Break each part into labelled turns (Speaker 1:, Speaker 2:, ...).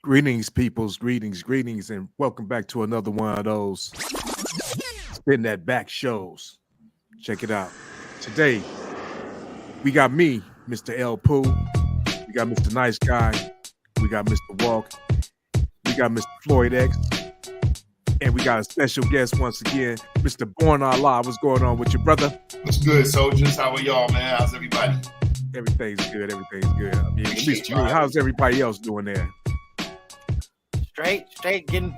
Speaker 1: Greetings, peoples. Greetings, and welcome back to another one of those Spin That Back shows. Check it out. Today, we got me, Mr. L. Pooh. We got Mr. Nice Guy. We got Mr. Walk. We got Mr. Floyd X. And we got a special guest once again, Mr. Born Allah. What's going on with you, brother?
Speaker 2: What's good, soldiers? How are y'all, man? How's everybody?
Speaker 1: Everything's good. I mean, at least to me. How's everybody else doing there?
Speaker 3: Straight, getting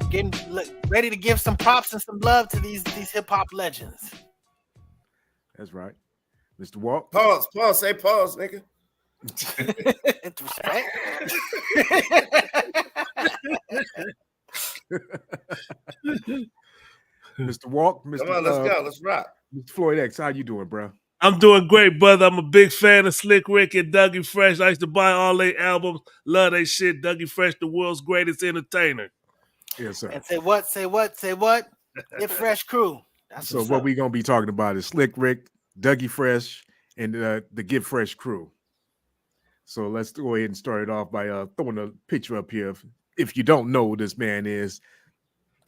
Speaker 3: ready to give some props and some love to these hip hop legends.
Speaker 1: That's right, Mr. Walk.
Speaker 4: Pause. Say pause, nigga.
Speaker 1: Mr. Walk. Mr.
Speaker 4: Come on, let's go. Let's rock.
Speaker 1: Mr. Floyd X, how you doing, bro?
Speaker 5: I'm doing great, brother. I'm a big fan of Slick Rick and Dougie Fresh. I used to buy all their albums. Love they shit. Dougie Fresh, the world's greatest entertainer.
Speaker 1: Yes, sir.
Speaker 3: And say what? Get Fresh Crew. That's
Speaker 1: so what we gonna be talking about is Slick Rick, Dougie Fresh, and the Get Fresh Crew. So let's go ahead and start it off by throwing a picture up here. If you don't know who this man is,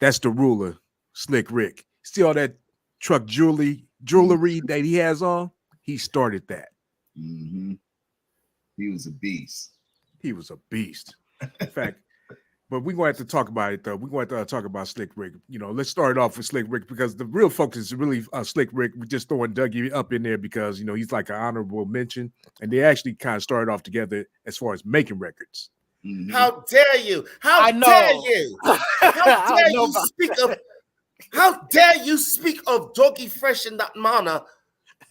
Speaker 1: that's the ruler, Slick Rick. See all that truck jewelry that he has on? He started that.
Speaker 2: Mm-hmm. He was a beast.
Speaker 1: In fact, but we're going to have to talk about it, though. We're going to talk about Slick Rick. You know, let's start off with Slick Rick because the real focus is really Slick Rick. We're just throwing Dougie up in there because, you know, he's like an honorable mention. And they actually kind of started off together as far as making records.
Speaker 4: Mm-hmm. How dare you? How dare you? How dare you speak of Dougie Fresh in that manner?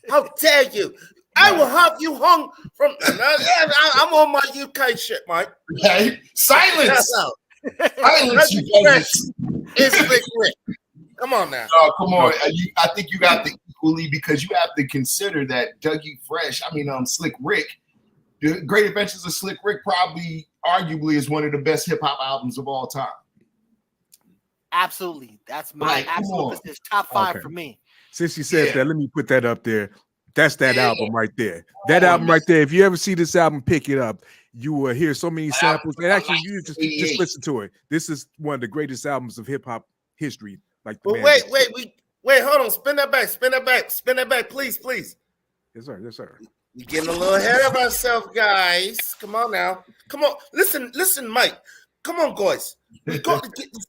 Speaker 4: How dare you? I will have you hung from. I'm on my UK shit, Mike.
Speaker 2: Okay. Silence. Silence.
Speaker 4: It's Slick Rick. Come on now.
Speaker 2: Oh, come on. I think you got the equally because you have to consider that Dougie Fresh. Slick Rick. The Great Adventures of Slick Rick probably, arguably, is one of the best hip hop albums of all time.
Speaker 3: Absolutely. That's my absolute top 5 for me.
Speaker 1: Since you said that, let me put that up there. That's that album right there. That album right there. If you ever see this album, pick it up. You will hear so many samples. And actually, you just listen to it. This is one of the greatest albums of hip hop history. Like,
Speaker 4: wait, hold on. Spin that back, please.
Speaker 1: Yes, sir.
Speaker 4: We're getting a little ahead of ourselves, guys. Come on now. Come on. Listen, Mike. Come on, guys. We got to get this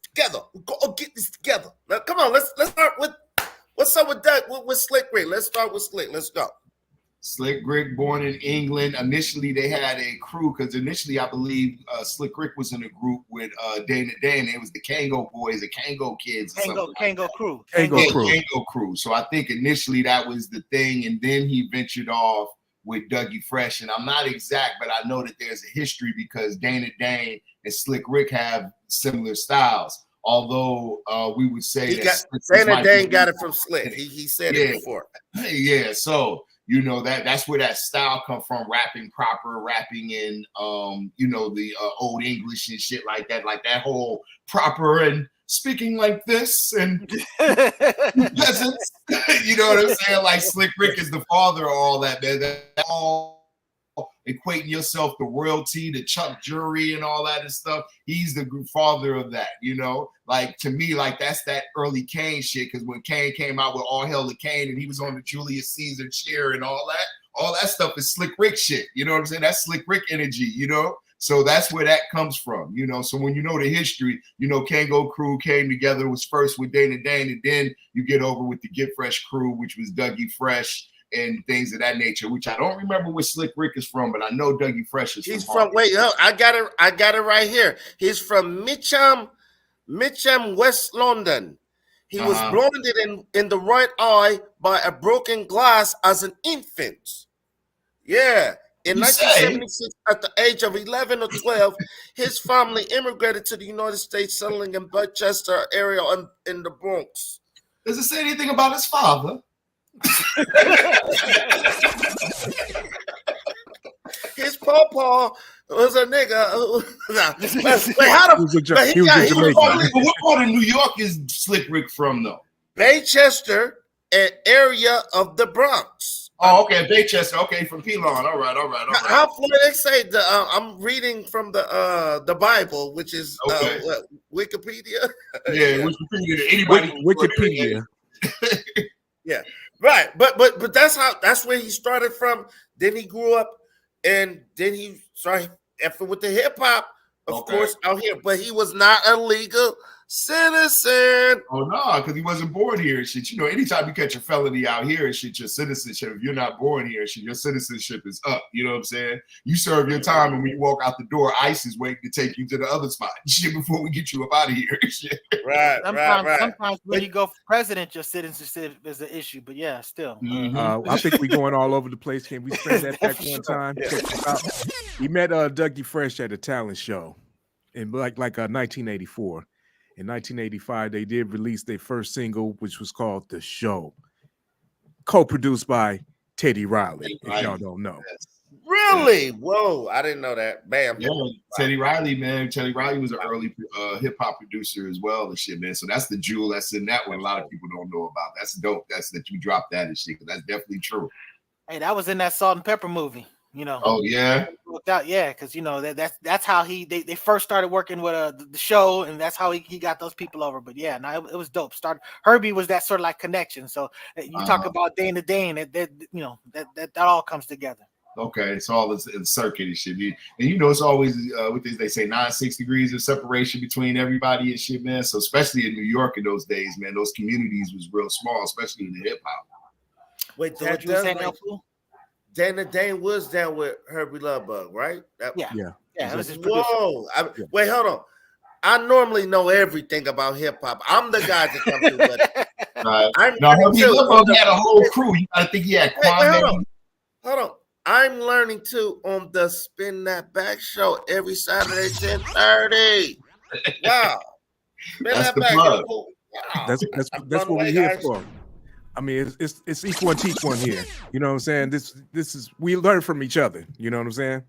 Speaker 4: together. Now, come on. Let's start with what's up with that with Slick Rick. Let's start with Slick. Let's go.
Speaker 2: Slick Rick, born in England. Initially, they had a crew because initially, I believe Slick Rick was in a group with Dana Dane. It was the Kango Boys, the Kango Kids,
Speaker 3: Kango Crew.
Speaker 2: Kango Crew. So I think initially that was the thing, and then he ventured off with Dougie Fresh. And I'm not exact, but I know that there's a history because Dana Dane and Slick Rick have similar styles. Although we would say
Speaker 4: Dana Dane got it from Slick. He said it before.
Speaker 2: Yeah, so you know that's where that style come from, rapping proper, rapping in the old English and shit like that whole proper and speaking like this and peasants. You know what I'm saying? Like Slick Rick is the father of all that, man. That all equating yourself to royalty, to Chuck Jury and all that and stuff. He's the father of that, you know? Like, to me, like, that's that early Kane shit, because when Kane came out with All Hail the Kane and he was on the Julius Caesar chair and all that stuff is Slick Rick shit. You know what I'm saying? That's Slick Rick energy, you know? So that's where that comes from, you know? So when you know the history, you know, Kango Crew came together, was first with Dana Dane, and then you get over with the Get Fresh Crew, which was Dougie Fresh and things of that nature, which I don't remember where Slick Rick is from, but I know Dougie Fresh is
Speaker 4: He's
Speaker 2: from.
Speaker 4: from. Wait, I got it right here. He's from Mitcham, West London. He was blinded in the right eye by a broken glass as an infant. Yeah. In 1976, at the age of 11 or 12, his family immigrated to the United States, settling in Bedchester area in the Bronx.
Speaker 2: Does it say anything about his father?
Speaker 4: His papa was a nigga.
Speaker 1: He was a Jamaican.
Speaker 2: What part of New York is Slick Rick from, though?
Speaker 4: Baychester, an area of the Bronx.
Speaker 2: Oh, okay, Baychester. Okay, from Pelon. All right.
Speaker 4: How far they say? I'm reading from the Bible, which is Wikipedia.
Speaker 2: Yeah, Wikipedia. Anybody?
Speaker 1: Wikipedia.
Speaker 4: Yeah, right. But that's where he started from. Then he grew up, and then he started effing with the hip hop, of course, out here. But he was not a legal citizen.
Speaker 2: Oh no, because he wasn't born here and shit. You know, anytime you catch a felony out here and shit, your citizenship, if you're not born here and shit, your citizenship is up. You know what I'm saying? You serve your time, and when you walk out the door, ICE is waiting to take you to the other spot shit before we get you up out of here. Shit.
Speaker 4: Right.
Speaker 3: Sometimes when you go for president, your citizenship is an issue. But yeah, still.
Speaker 1: I think we're going all over the place. Can we spend that back one time?
Speaker 4: Yeah.
Speaker 1: Check this out. He met Dougie Fresh at a talent show in like 1984. In 1985, they did release their first single, which was called The Show, co-produced by Teddy Riley, if y'all don't know.
Speaker 4: Really? Whoa, I didn't know that. Bam.
Speaker 2: Yeah, Teddy Riley, man. Teddy Riley was an early hip-hop producer as well and shit, man. So that's the jewel that's in that one a lot of people don't know about. That's dope. That's that you dropped that and shit, because that's definitely true.
Speaker 3: Hey, that was in that Salt and Pepper movie. You know.
Speaker 2: Oh yeah.
Speaker 3: Yeah, because you know that's how they first started working with the show, and that's how he got those people over. But yeah, no, it was dope. Herbie was that sort of like connection. So you talk about Dane to Dane, that all comes together.
Speaker 2: Okay, it's all in circuit and shit. And you know, it's always what they say 9-6 degrees of separation between everybody and shit, man. So especially in New York in those days, man, those communities was real small, especially in the hip hop.
Speaker 4: Wait,
Speaker 3: so what you were saying, Fool?
Speaker 4: Dane was down with Herbie Lovebug, right?
Speaker 3: Yeah. It was his
Speaker 4: Whoa! Wait, hold on. I normally know everything about hip hop. I'm the guy to come to, but
Speaker 2: Herbie Lovebug had a whole crew. I think he had
Speaker 4: Hold on. I'm learning too on the Spin That Back show every Saturday 10:30. Wow. Spin That Back. Wow.
Speaker 1: That's what we're here for. I mean, it's each one teach one here. You know what I'm saying? This is, we learn from each other. You know what I'm saying?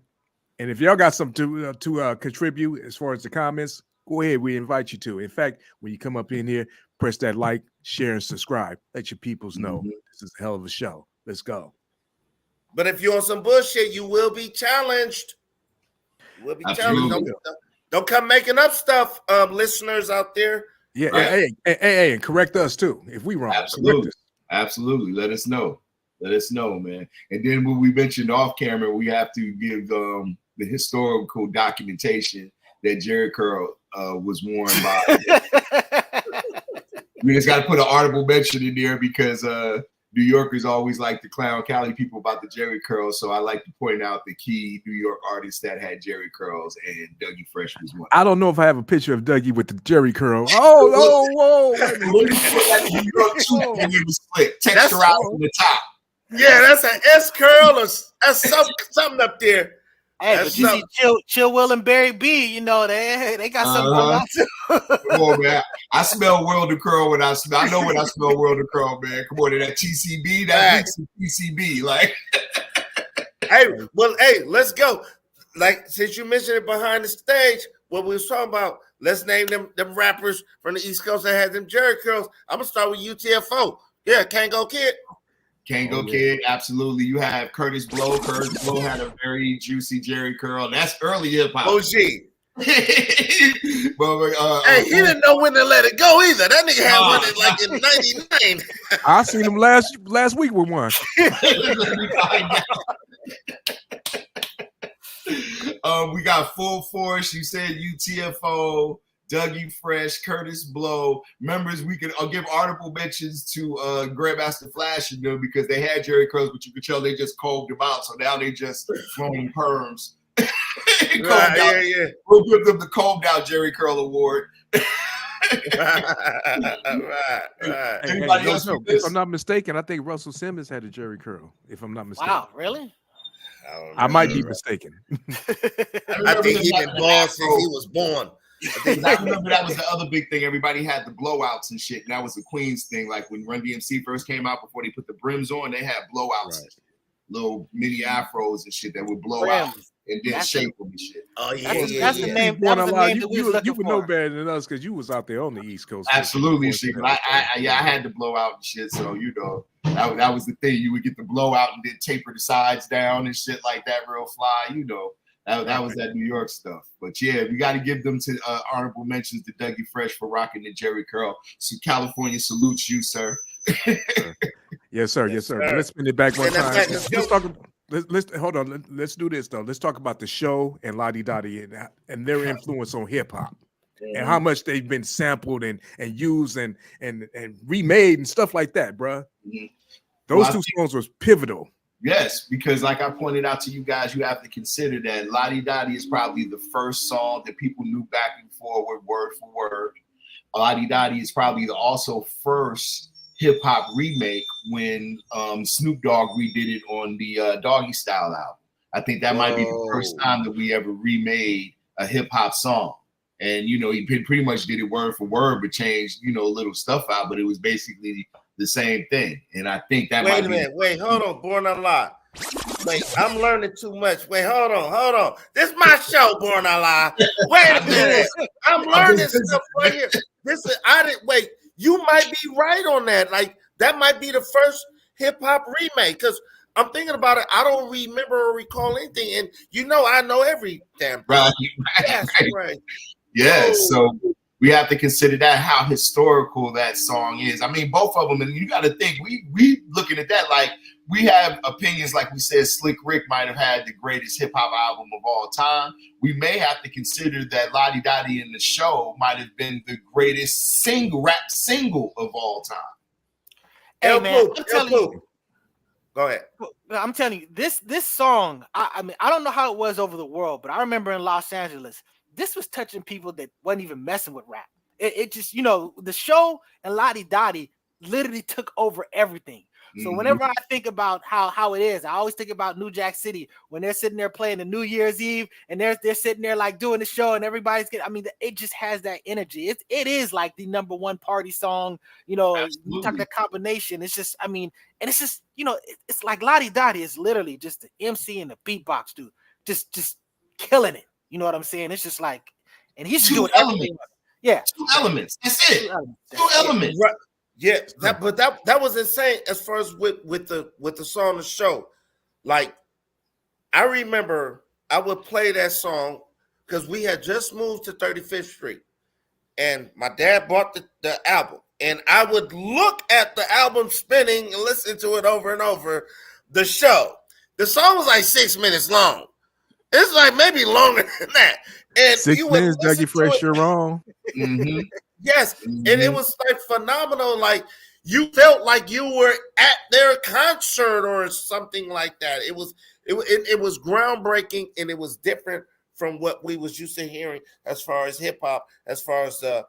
Speaker 1: And if y'all got something to contribute as far as the comments, go ahead. We invite you to. In fact, when you come up in here, press that like, share, and subscribe. Let your peoples know this is a hell of a show. Let's go.
Speaker 4: But if you're on some bullshit, you will be challenged. You will be challenged. Don't come making up stuff, listeners out there.
Speaker 1: Yeah, right. Hey, and correct us too if we wrong.
Speaker 2: Absolutely. Let us know, man. And then when we mentioned off camera, we have to give the historical documentation that Jerry Curl was worn by. We just got to put an audible mention in there because New Yorkers always like to clown Cali people about the Jerry curls. So I like to point out the key New York artists that had Jerry curls, and Dougie Fresh was one.
Speaker 1: I don't know if I have a picture of Dougie with the Jerry curl. Whoa.
Speaker 2: Texture out from the top.
Speaker 4: Yeah, that's an S curl or that's something up there.
Speaker 3: Hey, but you see Chill Will and Barry B, you know, they got something going on too.
Speaker 2: Come on, man. I smell World of Curl when I know when I smell World of Curl, man. Come on, that TCB, that's TCB. Like,
Speaker 4: hey, let's go. Like, since you mentioned it behind the stage, what we was talking about, let's name them rappers from the East Coast that had them Jerry curls. I'm gonna start with UTFO. Yeah, Can't Go Kid.
Speaker 2: Kid, absolutely. You have Curtis Blow. Curtis Blow had a very juicy Jerry curl. That's early hip hop.
Speaker 4: OG.
Speaker 2: Hey,
Speaker 4: he didn't know when to let it go either. That nigga had one like in '99.
Speaker 1: I seen him last week with one.
Speaker 2: We got Full Force. You said UTFO. Dougie Fresh, Curtis Blow. Members, we could give honorable mentions to Grandmaster Flash and them because they had Jerry curls, but you could tell they just combed them out. So now they just throwing perms.
Speaker 4: Yeah.
Speaker 2: We'll give them the combed out Jerry Curl Award.
Speaker 4: Right.
Speaker 2: Anybody else with
Speaker 1: if
Speaker 2: this?
Speaker 1: I'm not mistaken, I think Russell Simmons had a Jerry curl. If I'm not mistaken,
Speaker 3: Wow, really?
Speaker 1: I might be mistaken.
Speaker 4: I think he been bald since he was born.
Speaker 2: I remember that was the other big thing. Everybody had the blowouts and shit. And that was the Queens thing. Like when Run DMC first came out, before they put the brims on, they had blowouts,
Speaker 1: Right.
Speaker 2: Little mini afros and shit that would blow out and then
Speaker 3: That's
Speaker 2: shape them and shit.
Speaker 4: Oh yeah,
Speaker 3: That's the name. That was the name that we was
Speaker 1: You
Speaker 3: looking
Speaker 1: would know
Speaker 3: for.
Speaker 1: better than us because you was out there on the East Coast.
Speaker 2: Absolutely, shit. I had to blow out and shit. So you know, that was the thing. You would get the blowout and then taper the sides down and shit like that, real fly. You know, that was that New York stuff. But yeah, we got to give them to honorable mentions to Dougie Fresh for rocking the Jerry curl. So California salutes you, sir.
Speaker 1: Yes, sir. Yes, sir. But let's spin it back one time. Let's hold on. Let's do this though. Let's talk about the show and Lottie Dottie and their influence on hip hop and how much they've been sampled and used and remade and stuff like that, bruh.
Speaker 2: Mhm.
Speaker 1: Those two songs was pivotal.
Speaker 2: Yes, because like I pointed out to you guys, you have to consider that Lottie Dottie is probably the first song that people knew back and forward, word for word. Lottie Dottie is probably the also first hip hop remake when Snoop Dogg redid it on the Doggy Style album. I think that might be the first time that we ever remade a hip hop song. And you know, he pretty much did it word for word, but changed, you know, little stuff out, but it was basically the same thing. And I think that
Speaker 4: Wait a minute. Wait, hold on. Born Alive. Wait, I'm learning too much. Wait, hold on. This is my show, Born Alive. Wait a minute. I'm learning stuff right here. Wait, you might be right on that. Like, that might be the first hip hop remake. Because I'm thinking about it. I don't remember or recall anything. And you know, I know every damn thing.
Speaker 2: Right.
Speaker 4: Yes, right.
Speaker 2: Yes. So we have to consider that, how historical that song is. I mean, both of them, and you got to think, we looking at that like we have opinions. Like we said, Slick Rick might have had the greatest hip hop album of all time. We may have to consider that Lottie Dottie in the show might have been the greatest rap single of all time.
Speaker 3: Hey man, I'm telling you.
Speaker 4: Go ahead.
Speaker 3: I'm telling you, this song. I mean, I don't know how it was over the world, but I remember in Los Angeles, this was touching people that wasn't even messing with rap. It just, you know, the show and Lottie Dottie literally took over everything. So whenever I think about how it is, I always think about New Jack City when they're sitting there playing the New Year's Eve and they're sitting there like doing the show and everybody's getting. I mean, it just has that energy. It is like the #1 party song. You know, you talk that combination. It's just, I mean, and it's just, you know, it's like Lottie Dottie is literally just the MC and the beatbox dude, just killing it. You know what I'm saying? It's just like, and he's doing everything. Yeah,
Speaker 2: 2 elements. That's it. 2 elements.
Speaker 4: Right. Yeah, that was insane as far as with the song, the show. Like, I remember I would play that song because we had just moved to 35th Street, and my dad bought the album, and I would look at the album spinning and listen to it over and over. The show, the song was like 6 minutes long. It's like maybe longer than that. And
Speaker 1: 6 minutes, Dougie Fresh, you're wrong.
Speaker 2: Mm-hmm.
Speaker 4: Yes, and it was like phenomenal. Like, you felt like you were at their concert or something like that. It was groundbreaking, and it was different from what we was used to hearing as far as hip hop, as far as you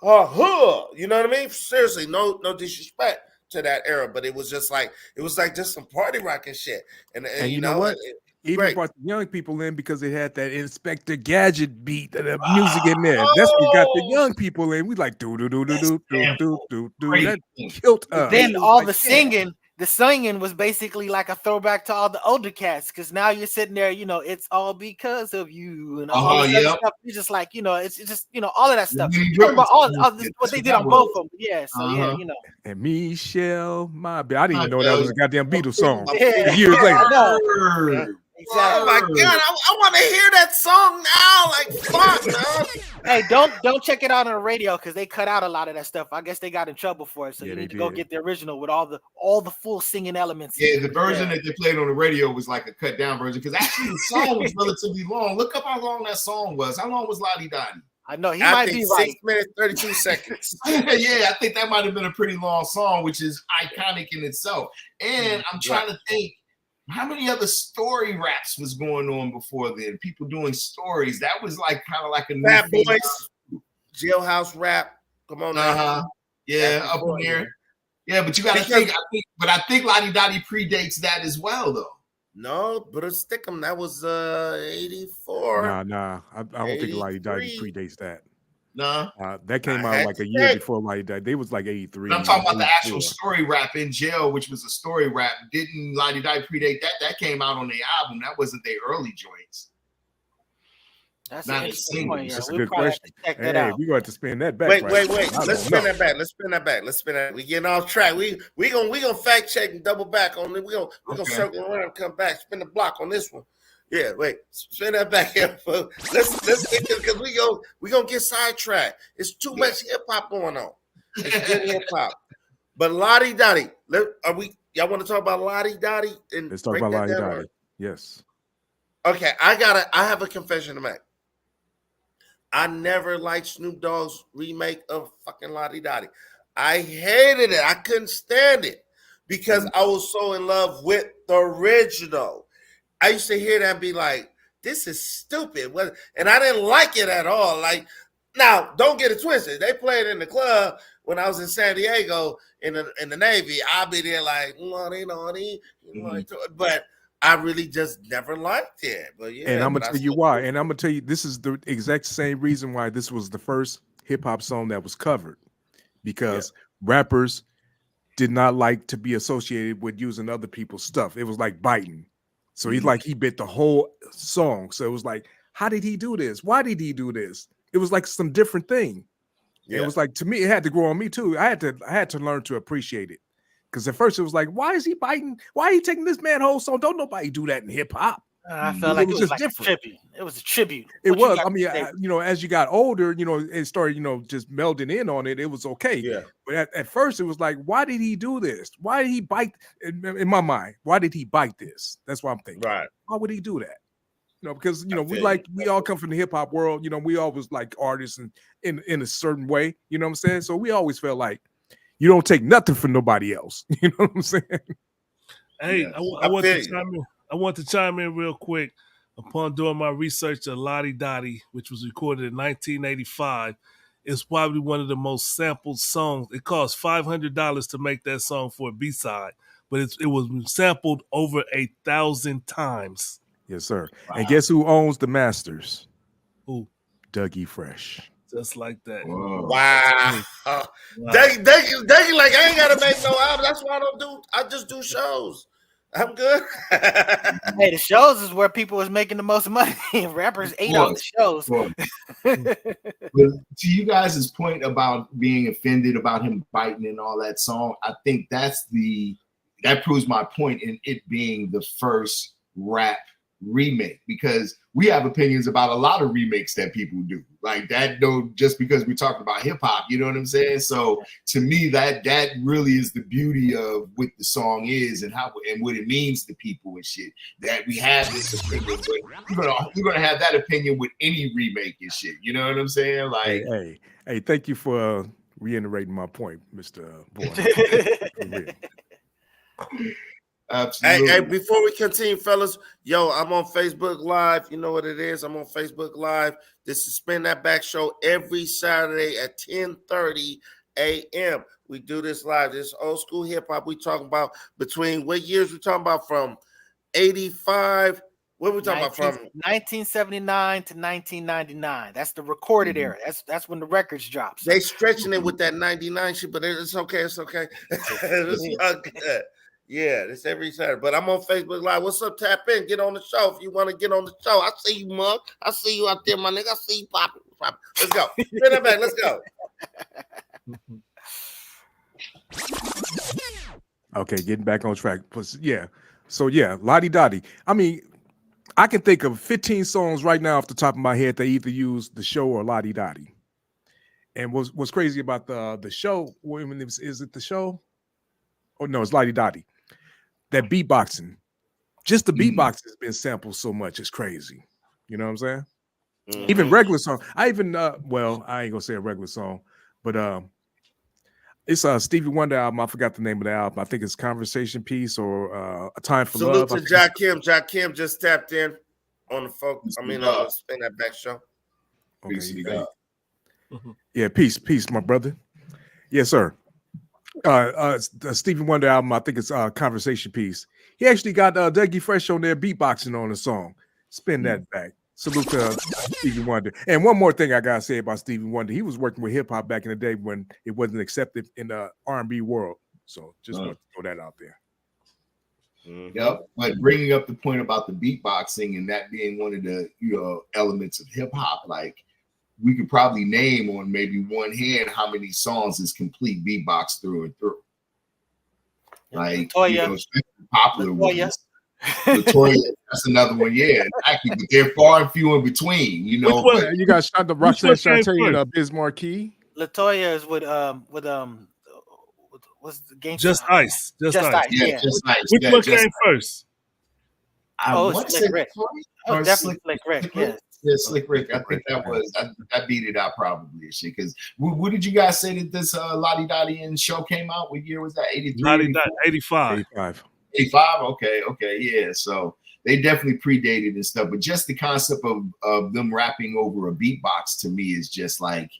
Speaker 4: know what I mean? Seriously, no disrespect to that era, but it was like just some party rocking shit. And
Speaker 1: you know what? Even brought the young people in because they had that Inspector Gadget beat, the music in there. That's what got the young people in. We like do. That killed us.
Speaker 3: Then all the singing. The singing was basically like a throwback to all the older cats, because now you're sitting there, you know, it's all because of you and all this stuff. You're just like, you know, it's just, you know, all of that stuff. About all this, what they did on both of them. Yeah, so yeah, you know.
Speaker 1: And Michelle, my bad. I didn't even know that was a goddamn Beatles song.
Speaker 3: Yeah.
Speaker 1: Years later.
Speaker 3: Exactly.
Speaker 4: Oh my God, I want to hear that song now. Like, fuck, man.
Speaker 3: Hey, don't check it out on the radio because they cut out a lot of that stuff. I guess they got in trouble for it. So you need to go get the original with all the full singing elements.
Speaker 2: Yeah, the version that they played on the radio was like a cut down version, because actually the song was relatively long. Look up how long that song was. How long was Lottie Dottie?
Speaker 3: I know he
Speaker 4: I
Speaker 3: might
Speaker 4: think
Speaker 3: be
Speaker 4: 6
Speaker 3: right.
Speaker 4: minutes 32 seconds.
Speaker 2: Yeah, I think that might have been a pretty long song, which is iconic in itself. And I'm trying to think how many other story raps was going on before then. People doing stories. That was like kind of like a new
Speaker 4: Fat
Speaker 2: phenomenon.
Speaker 4: Boys, Jailhouse Rap. Come on now.
Speaker 2: Yeah,
Speaker 4: That's
Speaker 2: up
Speaker 4: before,
Speaker 2: in there. Yeah, but you got to
Speaker 4: Because-
Speaker 2: think. I think Lottie Dottie predates that as well, though.
Speaker 4: No, but it's Stickum. That was 84.
Speaker 1: Nah. I don't think Lottie Dottie
Speaker 4: 83.
Speaker 1: predates that.
Speaker 2: Nah.
Speaker 1: That came
Speaker 4: I
Speaker 1: out
Speaker 4: had
Speaker 1: like
Speaker 4: to
Speaker 1: a year
Speaker 4: check.
Speaker 1: before Lottie Dottie. They was like 83.
Speaker 2: But I'm talking about the
Speaker 1: 84.
Speaker 2: actual story rap in jail, which was a story rap. Didn't Lottie Dottie predate that? That came out on the album. That wasn't their early joints.
Speaker 3: That's
Speaker 2: Not
Speaker 3: an
Speaker 2: a
Speaker 3: interesting
Speaker 2: single.
Speaker 3: point. Yeah,
Speaker 1: That's a
Speaker 3: we'll
Speaker 1: good
Speaker 3: probably have
Speaker 1: question.
Speaker 3: to check that
Speaker 1: Hey,
Speaker 3: out.
Speaker 1: we going to spin that back.
Speaker 4: Wait.
Speaker 1: I
Speaker 4: Let's
Speaker 1: don't
Speaker 4: spin
Speaker 1: know.
Speaker 4: that back. Let's spin that. We getting off track. We gonna fact check and double back on it. We gonna circle around and come back, spin the block on this one. Yeah, wait, spin that back here. Let's get this because we gonna get sidetracked. It's too much hip hop going on. It's good hip hop. But Lottie Dottie, y'all want to talk about Lottie Dottie?
Speaker 1: Let's talk about Lottie Dottie. Yes.
Speaker 4: Okay, I have a confession to make. I never liked Snoop Dogg's remake of fucking Lottie Dottie. I hated it. I couldn't stand it because I was so in love with the original. I used to hear that and be like, this is stupid. And I didn't like it at all. Like, now, don't get it twisted. They played in the club when I was in San Diego in the Navy. I'll be there like, but I really just never liked it. But yeah,
Speaker 1: And I'm gonna tell you why. And I'm gonna tell you this is the exact same reason why this was the first hip hop song that was covered, because rappers did not like to be associated with using other people's stuff. It was like biting. So he bit the whole song. So it was like, how did he do this? Why did he do this? It was like some different thing. Yeah. It was like, to me, it had to grow on me too. I had to learn to appreciate it. Because at first it was like, why is he biting? Why are you taking this man whole song? Don't nobody do that in hip hop.
Speaker 3: I felt like it was
Speaker 1: just
Speaker 3: like
Speaker 1: different.
Speaker 3: a tribute. It was a tribute.
Speaker 1: It
Speaker 3: What you
Speaker 1: was.
Speaker 3: got
Speaker 1: I mean,
Speaker 3: to say?
Speaker 1: as you got older, it started, just melding in on it. It was okay.
Speaker 4: Yeah.
Speaker 1: But at first it was like, why did he do this? Why did he bite? In my mind, why did he bite this? That's what I'm thinking.
Speaker 4: Right.
Speaker 1: Why would he do that? Because
Speaker 4: feel
Speaker 1: we all come from the hip hop world. We always like artists in a certain way. You know what I'm saying? So we always felt like you don't take nothing from nobody else. You know what I'm saying?
Speaker 5: Hey,
Speaker 4: Yes.
Speaker 5: I want to chime in. I want to chime in real quick. Upon doing my research of Lottie Dottie, which was recorded in 1985, it's probably one of the most sampled songs. It cost $500 to make that song for a B-side, but it was sampled over 1,000 times.
Speaker 1: Yes, sir.
Speaker 2: Wow.
Speaker 1: And guess who owns the masters?
Speaker 5: Who?
Speaker 1: Dougie Fresh.
Speaker 5: Just like that.
Speaker 2: Whoa.
Speaker 4: Wow.
Speaker 5: Wow.
Speaker 4: They like, I ain't gotta make no album. That's why I just do shows. I'm good.
Speaker 3: Hey, the shows is where people was making the most money. Rappers ate off the shows.
Speaker 2: But to you guys' point about being offended about him biting and all that song, I think that proves my point in it being the first rap remake, because we have opinions about a lot of remakes that people do like that, just because we talk about hip-hop, you know what I'm saying? So to me, that really is the beauty of what the song is and what it means to people and shit, that we have this opinion. But you're gonna have that opinion with any remake and shit, you know what I'm saying? Like,
Speaker 1: Hey, thank you for reiterating my point, Mr. Boy.
Speaker 2: absolutely.
Speaker 4: Hey, before we continue, fellas, I'm on Facebook Live. You know what it is. I'm on Facebook Live. This is Spin That Back Show every Saturday at 10:30 a.m. We do this live. This old school hip hop. We talking about between what years we talking about, from 85. What we talking about from
Speaker 3: 1979 to 1999. That's the recorded era. That's when the records drops.
Speaker 4: They stretching it with that 99 shit, but it's okay. It's okay. It's all good. Yeah, it's every Saturday. But I'm on Facebook Live. What's up? Tap in. Get on the show if you want to get on the show. I see you, Mug. I see you out there, my nigga. I see you popping. Let's go. Spin that back. Let's go.
Speaker 1: Okay, getting back on track. Yeah. So yeah, Lottie Dottie. I mean, I can think of 15 songs right now off the top of my head that either use the show or Lottie Dottie. And what's crazy about the show? Is it the show? Oh no, it's Lottie Dottie. That beatboxing, just the beatboxing has been sampled so much. It's crazy. You know what I'm saying? Even regular song. I even well, I ain't gonna say a regular song, but it's a Stevie Wonder album. I forgot the name of the album. I think it's Conversation Piece or A Time for
Speaker 4: Salute
Speaker 1: Love.
Speaker 4: to Jack Kim. Jack Kim just tapped in on the focus. I mean, on the Spin That Back show.
Speaker 1: Okay,
Speaker 2: Peace to
Speaker 1: you
Speaker 2: God.
Speaker 1: got- yeah, peace, my brother. Yes, sir. The Stevie Wonder album, I think it's Conversation Piece. He actually got Dougie Fresh on there beatboxing on the song. Spin That Back. Salute to Stevie Wonder. And one more thing I gotta say about Stevie Wonder, he was working with hip hop back in the day when it wasn't accepted in the R&B world. So just want to throw that out there.
Speaker 2: Yep. But bringing up the point about the beatboxing and that being one of the elements of hip hop, like we could probably name on maybe one hand how many songs is complete beatbox through and through. Like
Speaker 3: Latoya.
Speaker 2: especially popular
Speaker 3: Latoya.
Speaker 2: ones. Latoya, that's another one, yeah. Exactly, but they're far and few in between,
Speaker 5: Which
Speaker 2: but
Speaker 5: one?
Speaker 1: You got Shonda, Roxanne
Speaker 5: one came
Speaker 1: Shante, and
Speaker 5: first?
Speaker 1: Biz Markie.
Speaker 3: Latoya is with what's the game?
Speaker 5: Just Ice. Just Ice.
Speaker 2: yeah, just like
Speaker 5: Which
Speaker 2: yeah,
Speaker 5: one
Speaker 2: just,
Speaker 5: came first?
Speaker 2: I
Speaker 3: Oh,
Speaker 2: want to
Speaker 3: Slick
Speaker 2: say
Speaker 3: Rick.
Speaker 2: Latoya
Speaker 3: Oh,
Speaker 2: or
Speaker 3: definitely Slick Rick. Yes.
Speaker 2: Yeah, Slick Rick. I think that was I beat it out probably and shit. Because what did you guys say that this Lottie Dottie and show came out? What year was that? 83,
Speaker 5: 85.
Speaker 1: 85.
Speaker 2: 85? Okay, yeah. So they definitely predated and stuff. But just the concept of them rapping over a beatbox to me is just like,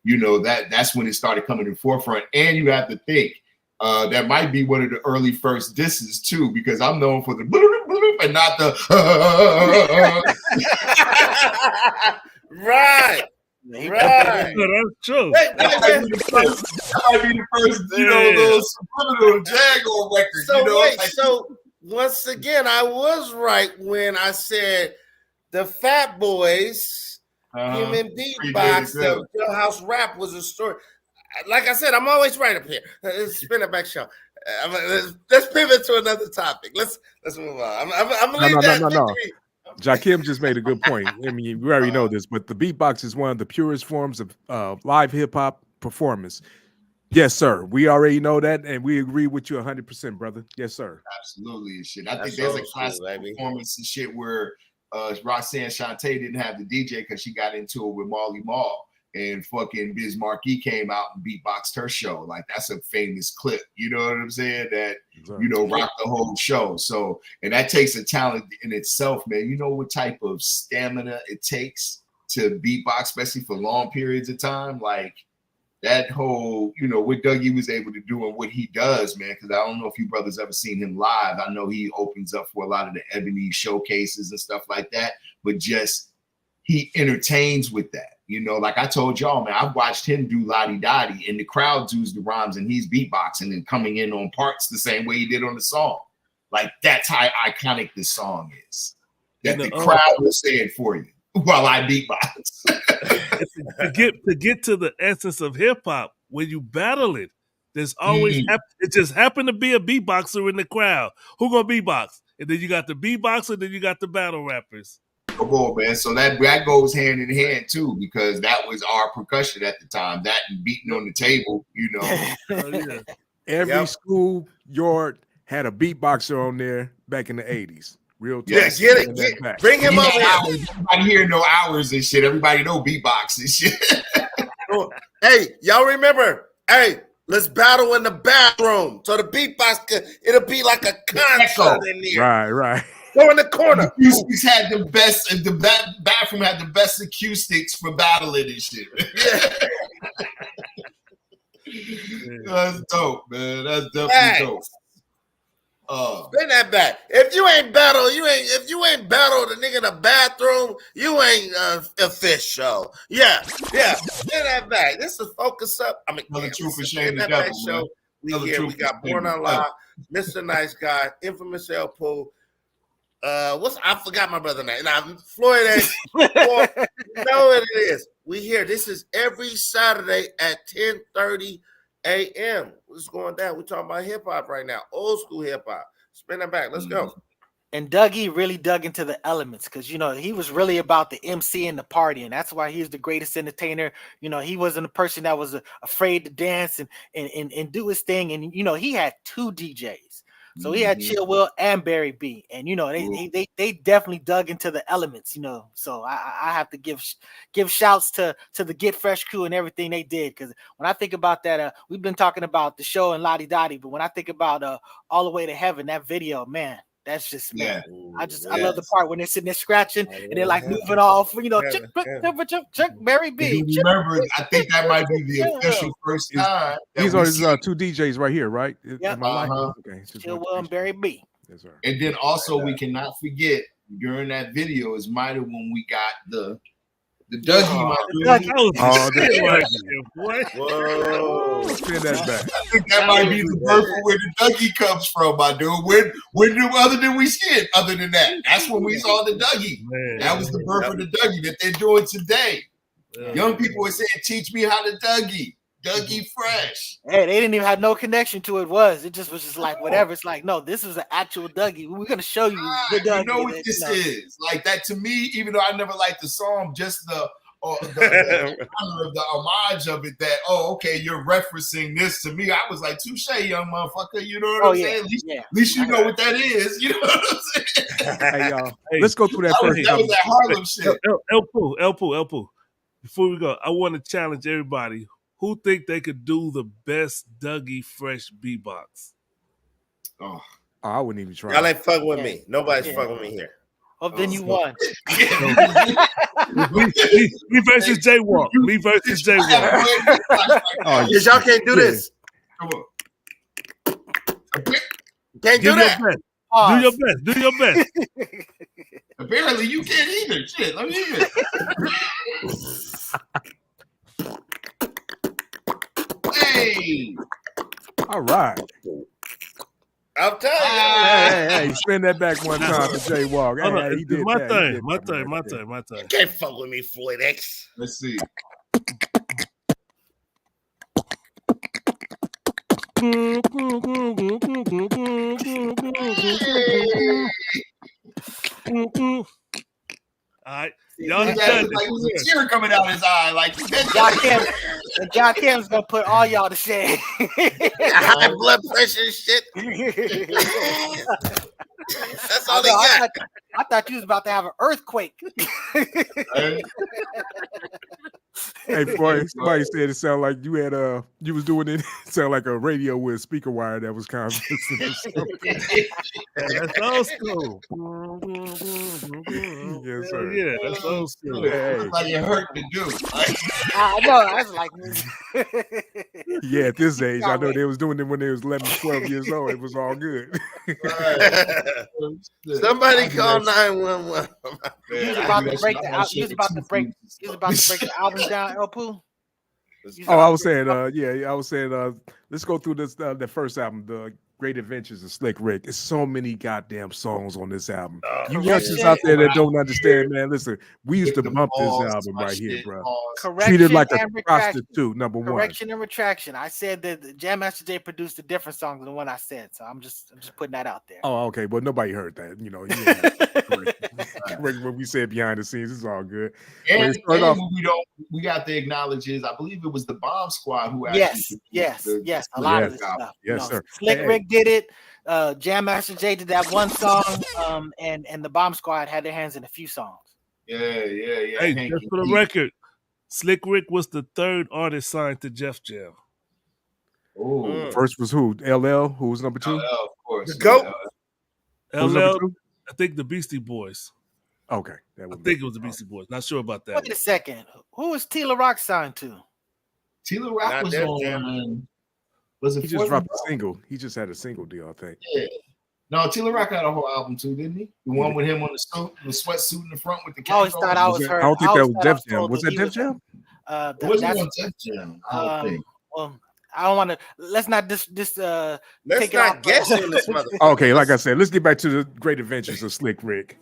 Speaker 2: that's when it started coming in the forefront. And you have to think that might be one of the early first disses too, because I'm known for the and not the
Speaker 4: Right.
Speaker 3: Right.
Speaker 5: That's true.
Speaker 4: Wait,
Speaker 2: that might be the first, little subliminal jag on record.
Speaker 4: So once again, I was right when I said the Fat Boys, human beatbox, the Jailhouse Rap was a story. Like I said, I'm always right up here. Spin It Back show. Let's pivot to another topic. Let's move on. I'm gonna leave that.
Speaker 1: No. Jakim just made a good point. I mean, we already know this, but the beatbox is one of the purest forms of live hip hop performance. Yes, sir. We already know that, and we agree with you 100%, brother. Yes, sir.
Speaker 2: Absolutely, and shit. I think there's a classic performance and shit where Roxanne Shante didn't have the DJ because she got into it with Marley Marl. And fucking Biz Markie came out and beatboxed her show. Like, that's a famous clip. You know what I'm saying? That, rocked the whole show. So, and that takes a talent in itself, man. You know what type of stamina it takes to beatbox, especially for long periods of time? Like, that whole, what Dougie was able to do and what he does, man, because I don't know if you brothers ever seen him live. I know he opens up for a lot of the Ebony showcases and stuff like that, but just he entertains with that. Like I told y'all, man, I've watched him do Lottie Dottie and the crowd does the rhymes and he's beatboxing and coming in on parts the same way he did on the song. Like, that's how iconic this song is. That the crowd will say it for you while I beatbox.
Speaker 5: to get to the essence of hip hop, when you battle it, there's always it just happened to be a beatboxer in the crowd. Who gonna beatbox? And then you got the beatboxer, then you got the battle rappers.
Speaker 2: Come on, man. So that goes hand in hand too, because that was our percussion at the time. That and beating on the table,
Speaker 1: Every school yard had a beatboxer on there back in the 80s. Real talk.
Speaker 4: Yeah, get it. Bring him up here.
Speaker 2: Everybody here know hours and shit. Everybody know beatbox and shit.
Speaker 4: Hey, y'all remember? Hey, let's battle in the bathroom. So the beatbox it'll be like a concert in there.
Speaker 1: Right.
Speaker 4: Go in the corner.
Speaker 2: The acoustics had the best, and the bathroom had the best acoustics for battling and shit. That's dope, man. That's definitely dope.
Speaker 4: Spin that back. If you ain't battled the nigga in the bathroom, you ain't official. Yeah. Spin that back. This is Focus Up. I mean,
Speaker 2: the truth is shame the
Speaker 4: that
Speaker 2: devil,
Speaker 4: show. We got Born Unlocked, Mr. Nice Guy, Infamous El Pooh. I forgot my brother's name. Now, Floyd ain't. You know what it is. We here. This is every Saturday at 10:30 a.m. What's going down? We're talking about hip hop right now. Old school hip hop. Spin it back. Let's go.
Speaker 3: And Dougie really dug into the elements because, he was really about the MC and the party. And that's why he's the greatest entertainer. He wasn't a person that was afraid to dance and do his thing. And, he had two DJs. So he had
Speaker 2: Mhm.
Speaker 3: Chill Will and Barry B, and you know they definitely dug into the elements, you know. So I have to give shouts to the Get Fresh crew and everything they did, because when I think about that, we've been talking about the show and Lottie Dottie, but when I think about All the Way to Heaven, that video, man, that's just
Speaker 2: Yeah.
Speaker 3: I love the part when they're sitting there scratching
Speaker 4: All the
Speaker 3: and
Speaker 4: Way
Speaker 3: they're
Speaker 4: to
Speaker 3: like
Speaker 4: Heaven.
Speaker 3: moving off, you know,
Speaker 4: Heaven,
Speaker 3: Chuck Barry
Speaker 2: And
Speaker 3: B.
Speaker 2: you remember, I think that might be the official first time. that
Speaker 1: These
Speaker 2: we
Speaker 1: are
Speaker 2: see-
Speaker 1: two DJs right here, right?
Speaker 3: Yep.
Speaker 1: Am I right?
Speaker 2: Uh-huh.
Speaker 1: Okay. Just
Speaker 3: Chill
Speaker 1: want to
Speaker 3: Will and
Speaker 1: make sure.
Speaker 3: Barry B.
Speaker 1: Yes, sir.
Speaker 2: And then also we cannot forget during that video is mighty when we got the Dougie, my dude.
Speaker 3: Dougie.
Speaker 5: That was the
Speaker 1: Oh,
Speaker 5: shit
Speaker 1: that's
Speaker 5: right
Speaker 1: right.
Speaker 5: there, boy.
Speaker 4: Whoa.
Speaker 1: Spin that back.
Speaker 2: I think that might be the birth of where the Dougie comes from, my dude. When other than we see it, other than that, that's when we saw the Dougie.
Speaker 5: Man,
Speaker 2: That was the birth of the Dougie that they're doing today.
Speaker 5: yeah.
Speaker 2: Young people are saying, "Teach me how to Dougie, Dougie Fresh."
Speaker 3: Hey, they didn't even have no connection to it. It just was just like whatever. It's like, no, this is an actual Dougie. We're gonna show you the Dougie.
Speaker 2: You know what
Speaker 3: that,
Speaker 2: this
Speaker 3: you know.
Speaker 2: is like that to me. Even though I never liked the song, just the honor of the homage of it. That okay, you're referencing this to me. I was like, touche, young motherfucker. You know what I'm saying? At least you know what that is. You know what I'm saying?
Speaker 1: Hey, y'all.
Speaker 5: Hey,
Speaker 1: Let's go through that first.
Speaker 2: That was that Harlem shit.
Speaker 5: El Poo. Before we go, I want to challenge everybody who think they could do the best Dougie Fresh beatbox.
Speaker 2: Oh,
Speaker 1: I wouldn't even try.
Speaker 4: Y'all ain't fucking with
Speaker 3: Yeah.
Speaker 4: me. Nobody's
Speaker 3: Yeah.
Speaker 4: fucking with me here.
Speaker 3: Oh, then you won.
Speaker 5: Me versus Jaywalk. Me versus Jaywalk.
Speaker 1: Oh,
Speaker 4: Because y'all can't do
Speaker 1: Yeah.
Speaker 4: this.
Speaker 2: Come on.
Speaker 4: Can't do
Speaker 5: Do your
Speaker 4: that.
Speaker 5: best.
Speaker 3: Pause.
Speaker 5: Do your best. Do your best.
Speaker 2: Apparently, you can't either. Shit, let me hear it. Hey,
Speaker 1: all right.
Speaker 4: I'll tell you.
Speaker 1: Hey, spin that back one time for Jay Walk.
Speaker 5: Hold on,
Speaker 1: Hey, he
Speaker 5: it's
Speaker 1: did
Speaker 5: my
Speaker 1: that. He
Speaker 5: turn.
Speaker 1: did
Speaker 5: My
Speaker 1: that
Speaker 5: turn.
Speaker 1: right
Speaker 5: My
Speaker 1: there.
Speaker 5: turn. My turn.
Speaker 4: Can't fuck with me, Floyd X.
Speaker 2: let's see.
Speaker 5: All right. Y'all
Speaker 2: Like
Speaker 5: done
Speaker 2: it was a tear coming out his eye. Like
Speaker 3: John Kim's gonna put all y'all to shame.
Speaker 4: High blood pressure and shit. That's all they got.
Speaker 3: I thought you was about to have an earthquake.
Speaker 1: Hey, boy, somebody said it sounded like you had you was doing it. Sound like a radio with a speaker wire that was kind of.
Speaker 5: That's old school.
Speaker 1: Yes, sir.
Speaker 5: Yeah, that's old school.
Speaker 1: Hey.
Speaker 2: It's like it hurt to do.
Speaker 3: I know. I was like,
Speaker 1: Yeah, at this age, I know they was doing it when they was 11, 12 years old. It was all good.
Speaker 4: Somebody call 911.
Speaker 3: he was about to break the album down, El Poo.
Speaker 1: Oh, I was saying, I was saying, let's go through this the first album, The Great Adventures of Slick Rick. There's so many goddamn songs on this album. You youngsters out there that don't understand, man, listen, we used to bump this album right here, bro. Treated like a prostitute, number one.
Speaker 3: Correction and retraction. I said that Jam Master Jay produced a different song than the one I said, so I'm just putting that out there.
Speaker 1: Oh, okay, but nobody heard that. You know, correct what we said behind the scenes. It's all good.
Speaker 2: And we got to acknowledge is I believe it was the Bomb Squad who actually
Speaker 3: yes, a lot of this stuff.
Speaker 1: Yes, sir.
Speaker 3: Slick Rick did it. Jam Master Jay did that one song, and the Bomb Squad had their hands in a few songs.
Speaker 2: Yeah.
Speaker 5: Hey, just for the record, Slick Rick was the third artist signed to Def Jam.
Speaker 2: Oh,
Speaker 1: First was who? LL, who was number two?
Speaker 2: of course.
Speaker 4: The GOAT.
Speaker 1: Who was number
Speaker 5: LL,
Speaker 1: two?
Speaker 5: I think the Beastie Boys.
Speaker 1: Okay.
Speaker 5: I think it was the Beastie Boys. Not sure about that.
Speaker 3: Wait a second. Who was Tila Rock signed to?
Speaker 2: Tila Rock
Speaker 4: Not
Speaker 2: was
Speaker 4: Def
Speaker 2: on. Was it?
Speaker 1: He just dropped a single. He just had a single deal, I think.
Speaker 2: Yeah. No, Tila Rock had a whole album too, didn't he? The one with him on the suit, the sweatsuit in the front with the.
Speaker 3: I always thought I was
Speaker 1: I
Speaker 3: heard.
Speaker 1: don't think that was Def Jam.
Speaker 3: told
Speaker 1: Was that
Speaker 3: he
Speaker 1: Def Jam?
Speaker 2: It wasn't on Def Jam. I don't think.
Speaker 3: Well, I don't want to. Let's not
Speaker 4: Let's
Speaker 3: take it
Speaker 4: not
Speaker 3: off.
Speaker 4: guess on this mother.
Speaker 1: Okay, like I said, let's get back to the Great Adventures of Slick Rick.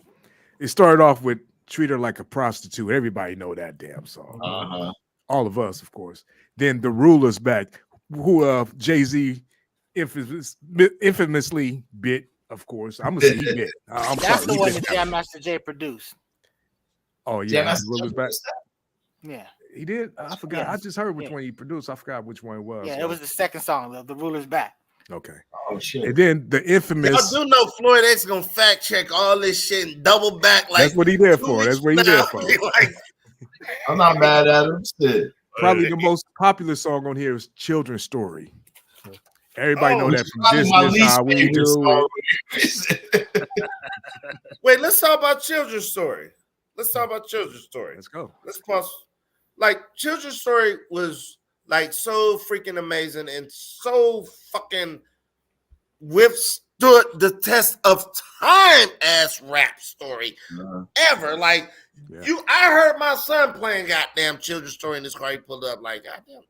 Speaker 1: It started off with Treat Her Like a Prostitute. Everybody know that damn song.
Speaker 2: Uh-huh.
Speaker 1: All of us, of course. Then The Ruler's Back, who Jay-Z infamously bit, of course. I'm gonna say he bit. I'm
Speaker 3: That's
Speaker 1: sorry,
Speaker 3: the
Speaker 1: he
Speaker 3: one
Speaker 1: bit
Speaker 3: that Jam Master Jay produced.
Speaker 1: Oh
Speaker 2: Yeah,
Speaker 1: yeah, The Ruler's Back.
Speaker 3: Yeah,
Speaker 1: He did. I forgot.
Speaker 3: Yes.
Speaker 1: I just heard which
Speaker 3: Yeah.
Speaker 1: one he produced. I forgot which one it was.
Speaker 3: yeah. It was the second song, The Ruler's Back.
Speaker 1: Okay.
Speaker 2: Oh shit.
Speaker 1: And then the infamous.
Speaker 4: Y'all do know Floyd X gonna fact check all this shit and double back like
Speaker 1: That's what he there
Speaker 4: 2
Speaker 1: for.
Speaker 4: weeks
Speaker 1: That's what he
Speaker 4: from
Speaker 1: there
Speaker 4: now.
Speaker 1: for.
Speaker 4: Like,
Speaker 2: I'm not mad at him. Shit.
Speaker 1: Probably the most popular song on here is "Children's Story." Everybody know
Speaker 4: Oh,
Speaker 1: that from
Speaker 2: Probably my
Speaker 1: Disney.
Speaker 2: least
Speaker 1: How we
Speaker 2: favorite
Speaker 1: do
Speaker 2: song.
Speaker 1: it.
Speaker 4: wait, let's talk about Children's Story. Let's talk about Children's Story.
Speaker 1: Let's go.
Speaker 4: Let's pause. Like Children's Story was like so freaking amazing and so fucking withstood the test of time ass rap story ever. Like
Speaker 1: Yeah.
Speaker 4: I heard my son playing goddamn Children's Story in this car. He pulled up like goddamn.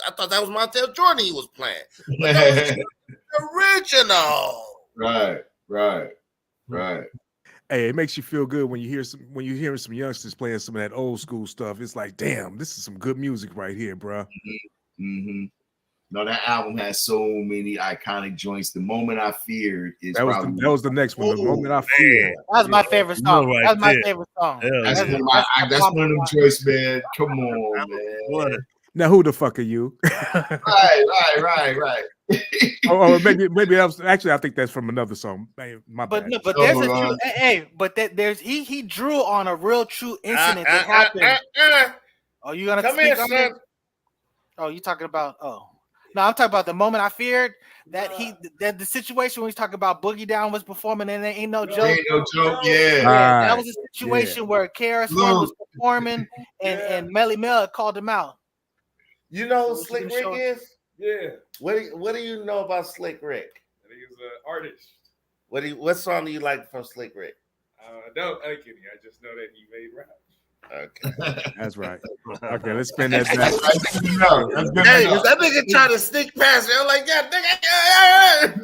Speaker 4: I thought that was Montel Jordan he was playing. But that was the original.
Speaker 2: Right.
Speaker 1: Hey, it makes you feel good when you hear some youngsters playing some of that old school stuff. It's like, damn, this is some good music right here, bro.
Speaker 2: Mm-hmm. No, that album has so many iconic joints. The Moment I Feared is
Speaker 1: That was the next one. The Moment I Fear.
Speaker 3: That was my favorite song.
Speaker 5: right
Speaker 3: That was my
Speaker 5: there.
Speaker 3: favorite song.
Speaker 5: Yeah.
Speaker 2: That's one of them joints, man. Come on, man.
Speaker 5: What?
Speaker 1: Now, who the fuck are you?
Speaker 2: Right.
Speaker 1: or maybe that was actually. I think that's from another song. Man, my
Speaker 3: But
Speaker 1: bad.
Speaker 3: no, but there's a true, but there's he drew on a real true incident that happened. Oh, you gonna
Speaker 4: Come
Speaker 3: speak
Speaker 4: here,
Speaker 3: on
Speaker 4: son.
Speaker 3: it? Oh, you talking about? Oh, no, I'm talking about the moment I feared that the situation when he's talking about Boogie Down was performing and there ain't no joke.
Speaker 2: Ain't no joke, yeah.
Speaker 3: Yeah, that
Speaker 1: Right.
Speaker 3: was a situation where KRS-One was performing and Melly Mel called him out.
Speaker 4: You know who
Speaker 3: So
Speaker 4: Slick
Speaker 3: you
Speaker 4: Rick
Speaker 3: can show-
Speaker 4: is?
Speaker 6: Yeah,
Speaker 4: What do you know about Slick Rick?
Speaker 6: I think he's an artist.
Speaker 4: What song do you like from Slick Rick?
Speaker 6: No, I'm kidding. I just know that he made rap.
Speaker 4: Okay.
Speaker 1: That's right. Okay, let's spin that back.
Speaker 2: That's good enough. That's good
Speaker 4: Hey,
Speaker 2: enough.
Speaker 4: that nigga trying to sneak past me. I'm like, yeah, nigga.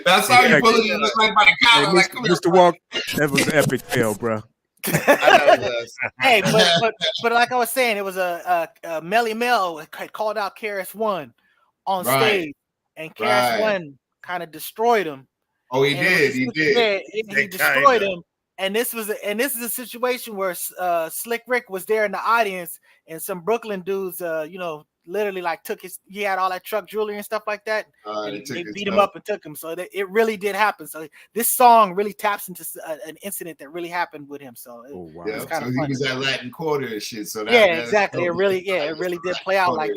Speaker 2: That's how you pull it in like by the
Speaker 1: Hey,
Speaker 2: collar. Like, come here,
Speaker 1: Mr. Walk, that was an epic fail, bro.
Speaker 4: I know it was.
Speaker 3: Hey, but like I was saying, it was a Melly Mel had called out KRS-One on
Speaker 2: Right.
Speaker 3: stage, and KRS-One kind of destroyed him.
Speaker 2: Oh, he
Speaker 3: And it was
Speaker 2: did. He
Speaker 3: a-
Speaker 2: did.
Speaker 3: yeah, he destroyed him. And this is a situation where Slick Rick was there in the audience, and some Brooklyn dudes, literally like he had all that truck jewelry and stuff like that. And they beat him up and took him. So it really did happen. So this song really taps into an incident that really happened with him. So
Speaker 1: Oh wow.
Speaker 2: Yeah,
Speaker 3: It's kinda
Speaker 2: so he
Speaker 3: funny.
Speaker 2: was at Latin Quarter and shit. So
Speaker 3: exactly. It really did play out like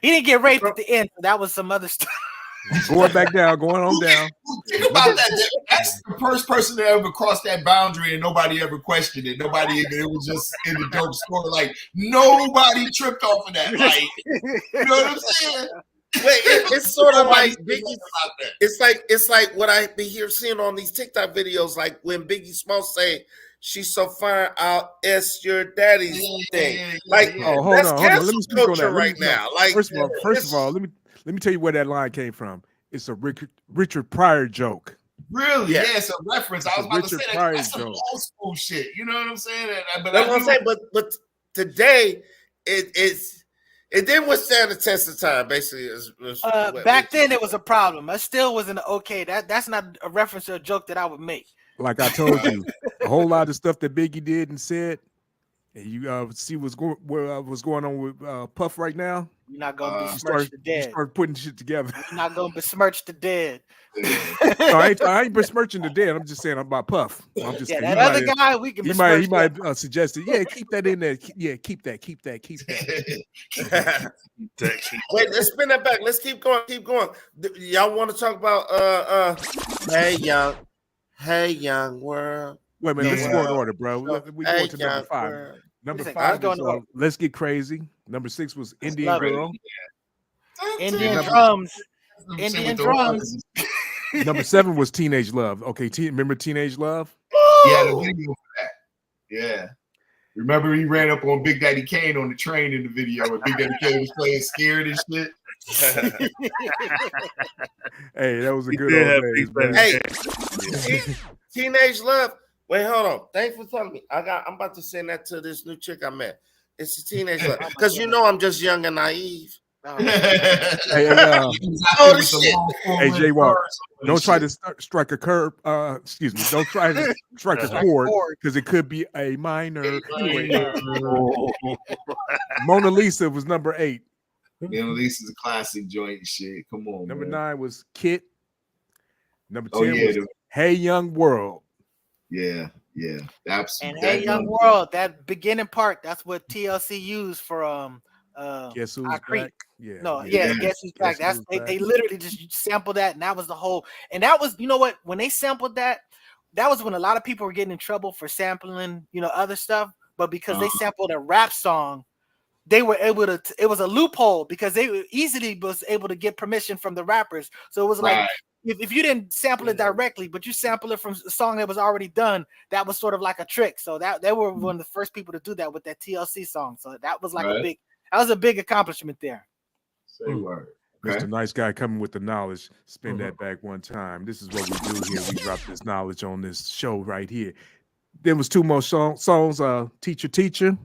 Speaker 3: he didn't get raped at the end. So that was some other stuff.
Speaker 1: Going back down, going on down.
Speaker 2: Think about that. That's the first person that ever crossed that boundary and nobody ever questioned it. It was just in the dope story. Like nobody tripped off of that. Like, you know what I'm saying?
Speaker 4: Wait, it's sort of like
Speaker 2: Nobody's
Speaker 4: Biggie.
Speaker 2: about that.
Speaker 4: It's like what I be here seeing on these TikTok videos, like when Biggie Smalls say, "She's so fine, I'll S your daddy's thing." Like,
Speaker 1: Oh, hold
Speaker 4: that's
Speaker 1: on.
Speaker 4: cancel
Speaker 1: Let me speak on
Speaker 4: culture
Speaker 1: that.
Speaker 4: right now. Like,
Speaker 1: First of all, let me tell you where that line came from. It's a Richard Pryor joke.
Speaker 2: Really?
Speaker 4: Yeah.
Speaker 2: Yeah, it's a reference. I was about to say
Speaker 1: Richard
Speaker 2: that.
Speaker 1: Pryor
Speaker 2: That's some
Speaker 1: joke.
Speaker 2: old school shit. You know what I'm saying? But
Speaker 4: that's what I'm saying. But today, it didn't withstand the test of time. Basically,
Speaker 3: Back then it was a problem. It still wasn't okay. That's not a reference to a joke that I would make.
Speaker 1: Like I told you, a whole lot of stuff that Biggie did and said. And you see what's going on with Puff right now.
Speaker 3: You're not gonna
Speaker 1: You
Speaker 3: besmirch the dead.
Speaker 1: start putting shit together.
Speaker 3: You're not gonna besmirch the dead.
Speaker 1: No, I ain't besmirching the dead. I'm just saying about Puff. I'm just
Speaker 3: Yeah,
Speaker 1: saying,
Speaker 3: that other guy we can.
Speaker 1: he might suggest it. Yeah, keep that in there. Yeah, keep that.
Speaker 4: Wait, let's spin that back. Let's keep going. Y'all want to talk about Hey young world.
Speaker 1: Wait a minute, let's go in order, bro. We
Speaker 4: Hey,
Speaker 1: going to number
Speaker 4: young
Speaker 1: 5.
Speaker 4: world.
Speaker 1: Number
Speaker 3: Let's
Speaker 1: 5
Speaker 3: go
Speaker 1: is
Speaker 3: in order.
Speaker 1: Let's Get Crazy. Number 6 was Indian
Speaker 3: love it.
Speaker 1: Girl.
Speaker 3: Indian drums. Indian drums.
Speaker 1: Number 7 was Teenage Love. Okay, remember Teenage Love?
Speaker 2: Yeah, the video for that. Yeah. Remember he ran up on Big Daddy Kane on the train in the video and Big Daddy Kane was playing scared and shit.
Speaker 1: Hey, that was a
Speaker 5: He
Speaker 1: good
Speaker 5: did
Speaker 1: old
Speaker 5: have
Speaker 1: days,
Speaker 5: Big
Speaker 1: man.
Speaker 4: Hey, Teenage Love. Wait, hold on. Thanks for telling me. I'm about to send that to this new chick I met. It's a Teenage Love. Because I'm just young and naive.
Speaker 3: Oh,
Speaker 1: Hey,
Speaker 4: Oh, shit.
Speaker 1: Hey, Jay Walk, don't try to strike a curb. Excuse me. Don't try to strike a chord because it could be a minor. Anyway, Mona Lisa was number 8.
Speaker 2: You know, this is a classic joint and shit. Come on,
Speaker 1: Number
Speaker 2: man.
Speaker 1: 9 was Kit. Number 10
Speaker 2: Oh, yeah,
Speaker 1: was Hey Young World.
Speaker 2: Yeah, absolutely.
Speaker 3: And Hey Young World, that beginning part, that's what TLC used for
Speaker 1: Guess Who's
Speaker 3: I Creep.
Speaker 1: Back? Yeah.
Speaker 3: No,
Speaker 2: yeah.
Speaker 3: Guess Who's Back.
Speaker 1: Guess
Speaker 3: That's
Speaker 1: Who's Back.
Speaker 3: they literally just sampled that, and that was the whole. And that was, you know what? When they sampled that, that was when a lot of people were getting in trouble for sampling, other stuff. But because they sampled a rap song, they were able to. It was a loophole because they easily was able to get permission from the rappers. So it was like.
Speaker 2: Right.
Speaker 3: If you didn't sample it directly, but you sample it from a song that was already done, that was sort of like a trick. So that they were one of the first people to do that with that TLC song. So that was like a big accomplishment there.
Speaker 2: Say word. Okay.
Speaker 1: Mr. Nice Guy coming with the knowledge. Spin that back one time. This is what we do here. We drop this knowledge on this show right here. There was 2 more songs. Teacher,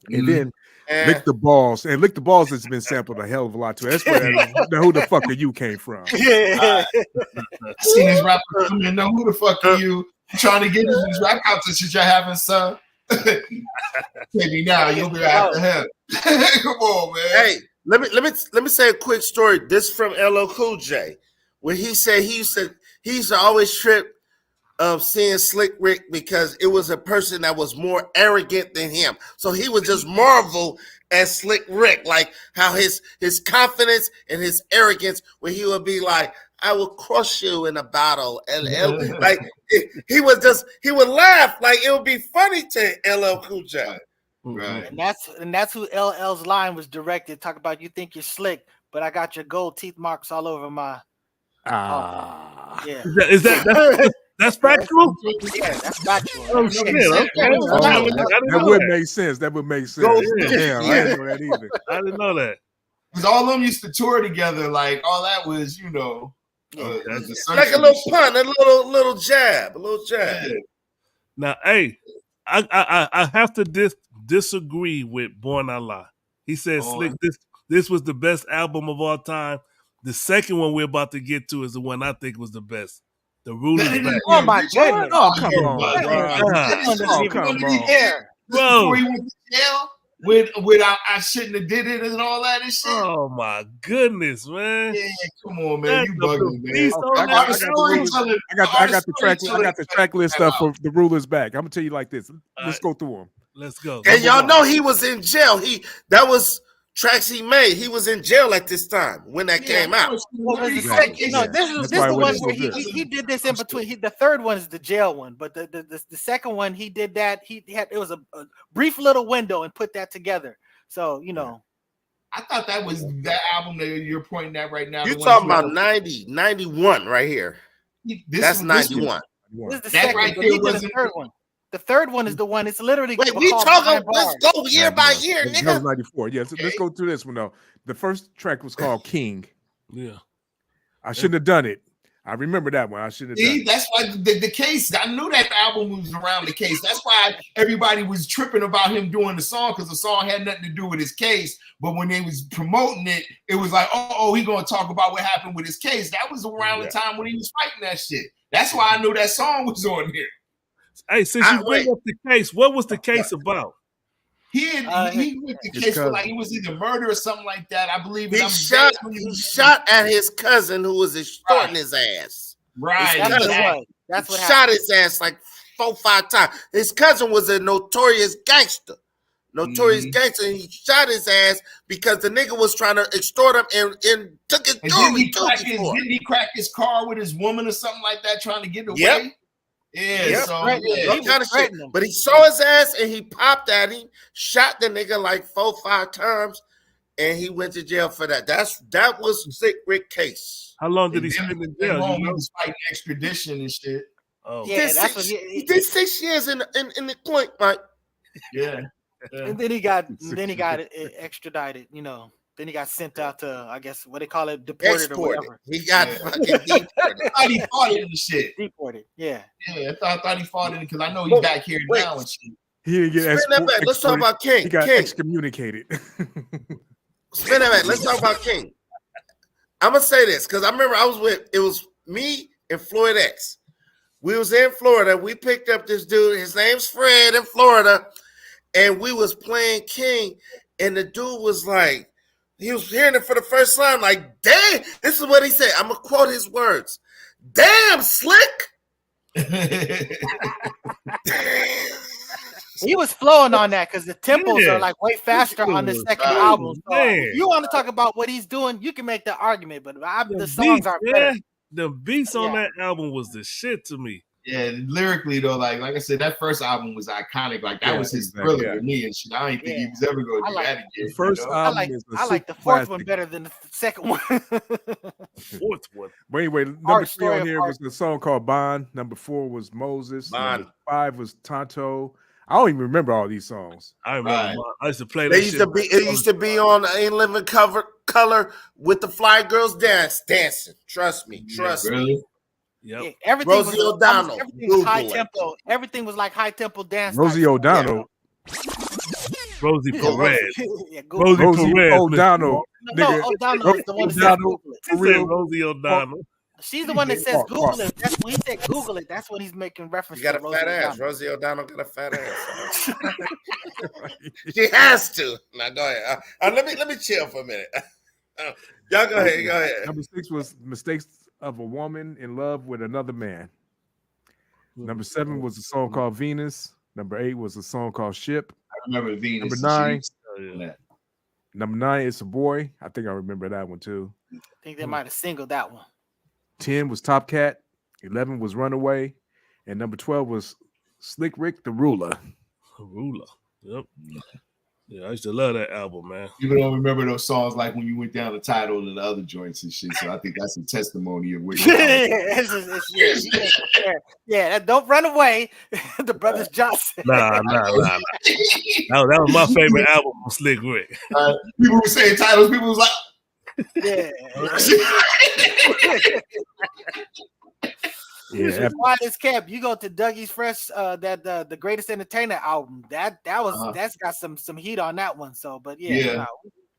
Speaker 1: and then Lick the Balls. And Lick the Balls has been sampled a hell of a lot too. That's where Who the Fuck Are You came from.
Speaker 3: Yeah.
Speaker 2: I seen these rappers come in. Know who the fuck are you? Trying to get into these rap competitions you're having, son. Maybe now you'll be after him. Come on, man.
Speaker 4: Hey, let me say a quick story. This from LL Cool J, where he said he used to always trip of seeing Slick Rick because it was a person that was more arrogant than him. So he would just marvel at Slick Rick, like how his confidence and his arrogance, where he would be like, "I will crush you in a battle," and like he would laugh like it would be funny to LL Cool J.
Speaker 2: Right.
Speaker 3: And that's who LL's line was directed. Talk about you think you're slick, but I got your gold teeth marks all over my. Yeah.
Speaker 5: Is that that's factual?
Speaker 3: Yeah, that's factual.
Speaker 5: Oh shit! Okay.
Speaker 1: That would make sense. That would make sense. Damn, I didn't know that either.
Speaker 5: I didn't know that.
Speaker 2: Because all of them used to tour together. Like all that was,
Speaker 4: Like a little pun, a little jab,
Speaker 2: Yeah.
Speaker 5: Now, hey, I have to disagree with Born Allah. He said, "Slick, this was the best album of all time." The second one we're about to get to is the one I think was the best. The Ruler's Back.
Speaker 3: Oh my goodness!
Speaker 1: Oh, come on. Come on.
Speaker 2: Before he went to jail, with I shouldn't have did it and all that and shit.
Speaker 5: Oh my goodness, man!
Speaker 2: Yeah, come on, man, you
Speaker 5: That's
Speaker 2: bugging,
Speaker 5: the
Speaker 2: man.
Speaker 5: beast on that.
Speaker 1: I got the track list stuff for The Ruler's Back. I'm gonna tell you like this. Let's go through them.
Speaker 5: Let's go.
Speaker 4: And y'all know he was in jail. That was tracks he made. He was in jail at this time when that came out.
Speaker 3: This is the one where he did this in between. The third one is the jail one, but the second one he did that. It was a brief little window and put that together. So
Speaker 2: I thought that was that album that you're pointing at right now.
Speaker 4: You're talking about 90, 91 right here. That's 91.
Speaker 3: This is the second.
Speaker 2: Right
Speaker 3: there
Speaker 2: there
Speaker 3: was the third one. The third one is the one. It's literally.
Speaker 4: Wait, we talking. Let's go year by year,
Speaker 1: That
Speaker 4: nigga.
Speaker 1: was 94. Yeah, so let's go through this one though. The first track was called King.
Speaker 5: Yeah.
Speaker 1: I shouldn't have done it. I remember that one. I shouldn't have done it.
Speaker 2: That's why the case. I knew that album was around the case. That's why everybody was tripping about him doing the song because the song had nothing to do with his case. But when they was promoting it, it was like, oh, he gonna talk about what happened with his case. That was around the time when he was fighting that shit. That's why I knew that song was on here.
Speaker 5: Hey, since you bring up the case, what was the case about?
Speaker 2: He went the case for like it was either murder or something like that. I believe
Speaker 4: he shot at his cousin who was extorting his ass.
Speaker 2: Right.
Speaker 3: That's what
Speaker 4: shot his ass like 4-5 times. His cousin was a notorious gangster. Gangster, and he shot his ass because the nigga was trying to extort him and took his jewelry.
Speaker 2: Didn't he crack his car with his woman or something like that, trying to get away?
Speaker 4: Yep.
Speaker 2: Yeah,
Speaker 4: that kind of shit. But he saw his ass and he popped at him, shot the nigga like 4-5 times, and he went to jail for that. That was Slick Rick case.
Speaker 5: How long did he spend in jail?
Speaker 2: He was fighting extradition and shit.
Speaker 5: Oh,
Speaker 3: yeah,
Speaker 4: he did 6 years in the clink, Mike.
Speaker 2: Yeah.
Speaker 3: And then he got extradited. Then he got sent out to, I guess, what they call it, deported or whatever.
Speaker 4: He got fucking deported.
Speaker 2: I thought he fought it and shit.
Speaker 3: Deported, yeah.
Speaker 2: Yeah, I thought he fought it because I know he's back here now and shit.
Speaker 1: He didn't get
Speaker 4: Let's talk about King.
Speaker 1: He got excommunicated.
Speaker 4: Spin that back. Let's talk about King. I'm gonna say this because I remember it was me and Floyd X. We was in Florida. We picked up this dude. His name's Fred in Florida, and we was playing King, and the dude was like, he was hearing it for the first time. Like, damn, this is what he said. I'm gonna quote his words. Damn, Slick.
Speaker 3: He was flowing on that because the tempos
Speaker 5: Yeah.
Speaker 3: are like way faster on the second
Speaker 2: Right.
Speaker 3: album. So
Speaker 5: Man.
Speaker 3: if you want to talk about what he's doing, you can make the argument, but the
Speaker 5: The
Speaker 3: songs
Speaker 5: beats,
Speaker 3: are
Speaker 5: yeah.
Speaker 3: better.
Speaker 5: The beats on
Speaker 3: Yeah.
Speaker 5: that album was the shit to me.
Speaker 2: Yeah, lyrically though, like I said, that first album was iconic. Like that
Speaker 1: Yeah,
Speaker 2: was his
Speaker 1: exactly,
Speaker 2: thriller
Speaker 1: yeah.
Speaker 2: to me and shit. I didn't think he
Speaker 3: Yeah.
Speaker 2: was ever going
Speaker 3: I
Speaker 2: to do
Speaker 3: like-
Speaker 2: that again.
Speaker 1: The first
Speaker 2: you know?
Speaker 1: album is a
Speaker 3: I like the
Speaker 1: super
Speaker 3: fourth one
Speaker 1: classic.
Speaker 3: better than the second one.
Speaker 5: Fourth one.
Speaker 1: But anyway, number
Speaker 3: Art,
Speaker 1: 3
Speaker 3: Story
Speaker 1: on
Speaker 3: of
Speaker 1: here
Speaker 3: Art.
Speaker 1: was the song called Bond. Number 4 was Moses.
Speaker 4: Bond.
Speaker 1: Number 5 was Tonto. I don't even remember all these songs.
Speaker 5: I remember.
Speaker 2: Right.
Speaker 5: I used to play that
Speaker 4: They used
Speaker 5: shit.
Speaker 4: to be. It used to be on In Living Color with the Fly Girls dancing. Trust me. Trust me.
Speaker 2: Really?
Speaker 5: Yep.
Speaker 3: Yeah, everything
Speaker 4: Rosie
Speaker 3: was
Speaker 4: O'Donnell.
Speaker 3: everything was high
Speaker 4: Google it.
Speaker 3: tempo. Everything was like high tempo dance.
Speaker 1: Rosie
Speaker 3: type
Speaker 1: O'Donnell.
Speaker 5: Rosie
Speaker 3: stuff.
Speaker 5: Perez.
Speaker 3: Yeah, Google
Speaker 5: Rosie
Speaker 3: it.
Speaker 1: Rosie
Speaker 5: Perez.
Speaker 1: O'Donnell.
Speaker 3: No,
Speaker 1: nigga.
Speaker 3: O'Donnell is the one that says
Speaker 1: O'Donnell.
Speaker 3: Google it.
Speaker 5: He
Speaker 1: For
Speaker 5: said
Speaker 1: real.
Speaker 5: Rosie O'Donnell.
Speaker 3: She's the one that says
Speaker 1: Mark,
Speaker 3: Google
Speaker 1: Mark.
Speaker 3: it. That's when he said Google it. That's when he's making reference
Speaker 4: You got
Speaker 3: to
Speaker 4: a
Speaker 3: Rosie
Speaker 4: fat ass.
Speaker 3: O'Donnell.
Speaker 4: Rosie O'Donnell got a fat ass. She has to. Now go ahead. Let me chill for a minute. Y'all go ahead. Go ahead.
Speaker 1: Number 6 was Mistakes of a Woman in Love with Another Man. Number 7 was a song called Venus. Number 8 was a song called Ship.
Speaker 2: I remember Venus.
Speaker 1: Number
Speaker 2: and
Speaker 1: 9.
Speaker 2: shit.
Speaker 5: Oh, yeah.
Speaker 1: Number 9 is a Boy. I think I remember that one too.
Speaker 3: I think they might have singled that one.
Speaker 1: 10 was Top Cat. 11 was Runaway. And number 12 was Slick Rick the Ruler.
Speaker 5: Ruler. Yep. Yeah, I used to love that album, man.
Speaker 2: People don't remember those songs like when you went down the title of the other joints and shit. So I think that's a testimony of what you
Speaker 3: Yeah, that Don't Run Away. The Brothers Johnson.
Speaker 5: Nah. That was my favorite album from Slick Rick.
Speaker 2: People were saying titles. People was like,
Speaker 3: Yeah.
Speaker 1: Yeah,
Speaker 3: It's why it's kept. You go to Dougie's Fresh, the Greatest Entertainer album. That's got some heat on that one. So, but yeah.
Speaker 2: Yeah.
Speaker 3: no.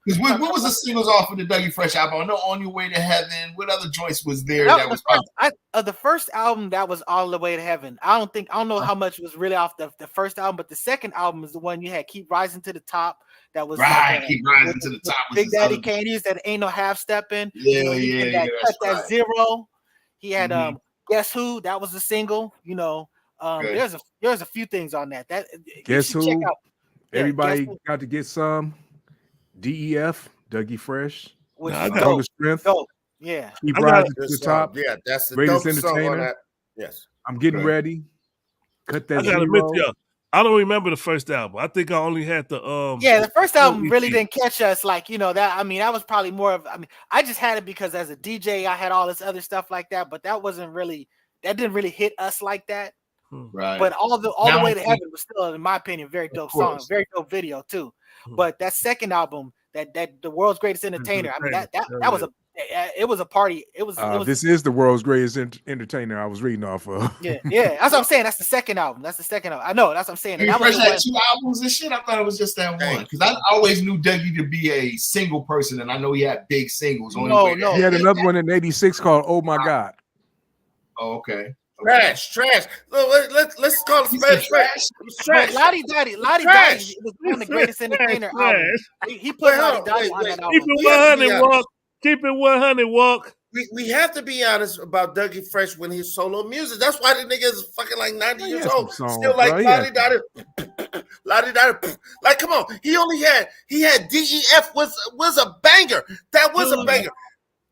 Speaker 2: because what was the singles off of the Dougie Fresh album? I know On Your Way to Heaven. What other joints was there
Speaker 3: That
Speaker 2: that
Speaker 3: was
Speaker 2: was
Speaker 3: the first album that was All the Way to Heaven. I don't know how much was really off the first album, but the second album is the one you had, Keep Rising to the Top. That was
Speaker 2: right?
Speaker 3: like,
Speaker 2: Keep Rising to the Top. was
Speaker 3: Big
Speaker 2: his
Speaker 3: Daddy
Speaker 2: other-
Speaker 3: Candy's that Ain't No Half Stepping.
Speaker 2: Yeah,
Speaker 3: He
Speaker 2: yeah,
Speaker 3: did
Speaker 2: yeah.
Speaker 3: that
Speaker 2: That's
Speaker 3: Cut That
Speaker 2: right.
Speaker 3: Zero. He had
Speaker 2: Mhm.
Speaker 3: Guess Who? That was a single.
Speaker 2: Good.
Speaker 3: There's a few things on that. You
Speaker 1: Guess
Speaker 3: should check
Speaker 1: Who?
Speaker 3: out. Yeah,
Speaker 1: Everybody
Speaker 3: Guess Who,
Speaker 1: got to get some. DEF, Dougie Fresh.
Speaker 3: which
Speaker 5: Nah, I
Speaker 3: is
Speaker 5: got
Speaker 1: All the
Speaker 3: dope.
Speaker 1: Strength.
Speaker 3: Dope. Yeah.
Speaker 1: Keep
Speaker 5: I got-
Speaker 1: rising to
Speaker 4: Good
Speaker 1: the
Speaker 4: song.
Speaker 1: top.
Speaker 4: Yeah, that's the
Speaker 1: Greatest
Speaker 4: dope song on
Speaker 1: Entertainer.
Speaker 4: that. Yes.
Speaker 1: I'm getting
Speaker 2: Good.
Speaker 1: ready. Cut that
Speaker 5: I gotta admit,
Speaker 1: zero.
Speaker 5: y'all, I don't remember the first album. I think I only had the
Speaker 3: Yeah, the first album really
Speaker 5: EP.
Speaker 3: didn't catch us that. That was probably more of. I just had it because as a DJ, I had all this other stuff like that, but that didn't really hit us like that.
Speaker 2: Right.
Speaker 3: But all the
Speaker 2: Now
Speaker 3: way
Speaker 2: I
Speaker 3: to
Speaker 2: think-
Speaker 3: heaven was still, in my opinion, very dope song,
Speaker 2: course.
Speaker 3: very dope video too.
Speaker 5: Hmm.
Speaker 3: But that second album, that the world's greatest entertainer, that was it was a party. It was
Speaker 1: This is the world's greatest entertainer I was reading off of.
Speaker 3: yeah. That's what I'm saying. That's the second album. I know. That's what I'm saying. And
Speaker 2: Dougie
Speaker 3: that was
Speaker 2: Fresh
Speaker 3: the
Speaker 2: had
Speaker 3: one-
Speaker 2: 2 albums and shit. I thought it was just that
Speaker 4: Hey.
Speaker 2: one because I always knew Dougie to be a single person, and I know he had big singles. On
Speaker 3: No,
Speaker 2: Your Way to
Speaker 3: no.
Speaker 1: He had
Speaker 2: Heaven.
Speaker 1: another one in '86 called "Oh My God."
Speaker 2: Oh, okay.
Speaker 4: Trash. Look, let's call it
Speaker 2: You said
Speaker 4: trash.
Speaker 2: trash?
Speaker 4: It's
Speaker 3: But
Speaker 4: trash.
Speaker 3: Lottie Daddy
Speaker 4: Trash.
Speaker 3: was on the greatest entertainer
Speaker 5: Trash.
Speaker 3: album. He put
Speaker 4: Wait,
Speaker 3: Lottie
Speaker 4: hold on.
Speaker 3: Daddy
Speaker 4: Wait,
Speaker 3: on
Speaker 4: wait.
Speaker 3: that
Speaker 5: Keep
Speaker 3: album.
Speaker 5: it
Speaker 4: We have to be
Speaker 5: 100
Speaker 4: honest.
Speaker 5: walk. Keep it 100 walk.
Speaker 4: We have to be honest about Dougie Fresh when he's solo music. That's why the nigga is fucking like 90
Speaker 1: He
Speaker 4: years
Speaker 1: had some
Speaker 4: old.
Speaker 1: songs,
Speaker 4: Still like
Speaker 1: bro. He
Speaker 4: Lottie
Speaker 1: had-
Speaker 4: Dottie. Lottie Dottie. Like, come on. He had DEF was a banger. That was a banger.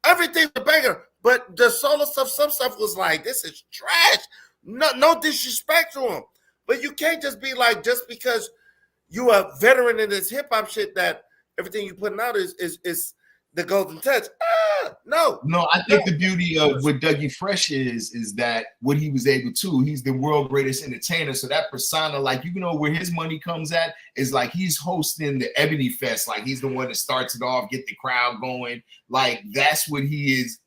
Speaker 4: Everything was a banger. But the solo stuff, some stuff was like, this is trash. No disrespect to him. But you can't just be like, just because you a veteran in this hip hop shit that everything you putting out is the golden touch. No.
Speaker 2: No, I think the beauty of what Dougie Fresh is that what he was able to, he's the world greatest entertainer. So that persona, like, where his money comes at is like he's hosting the Ebony Fest. Like he's the one that starts it off, get the crowd going. Like that's what he is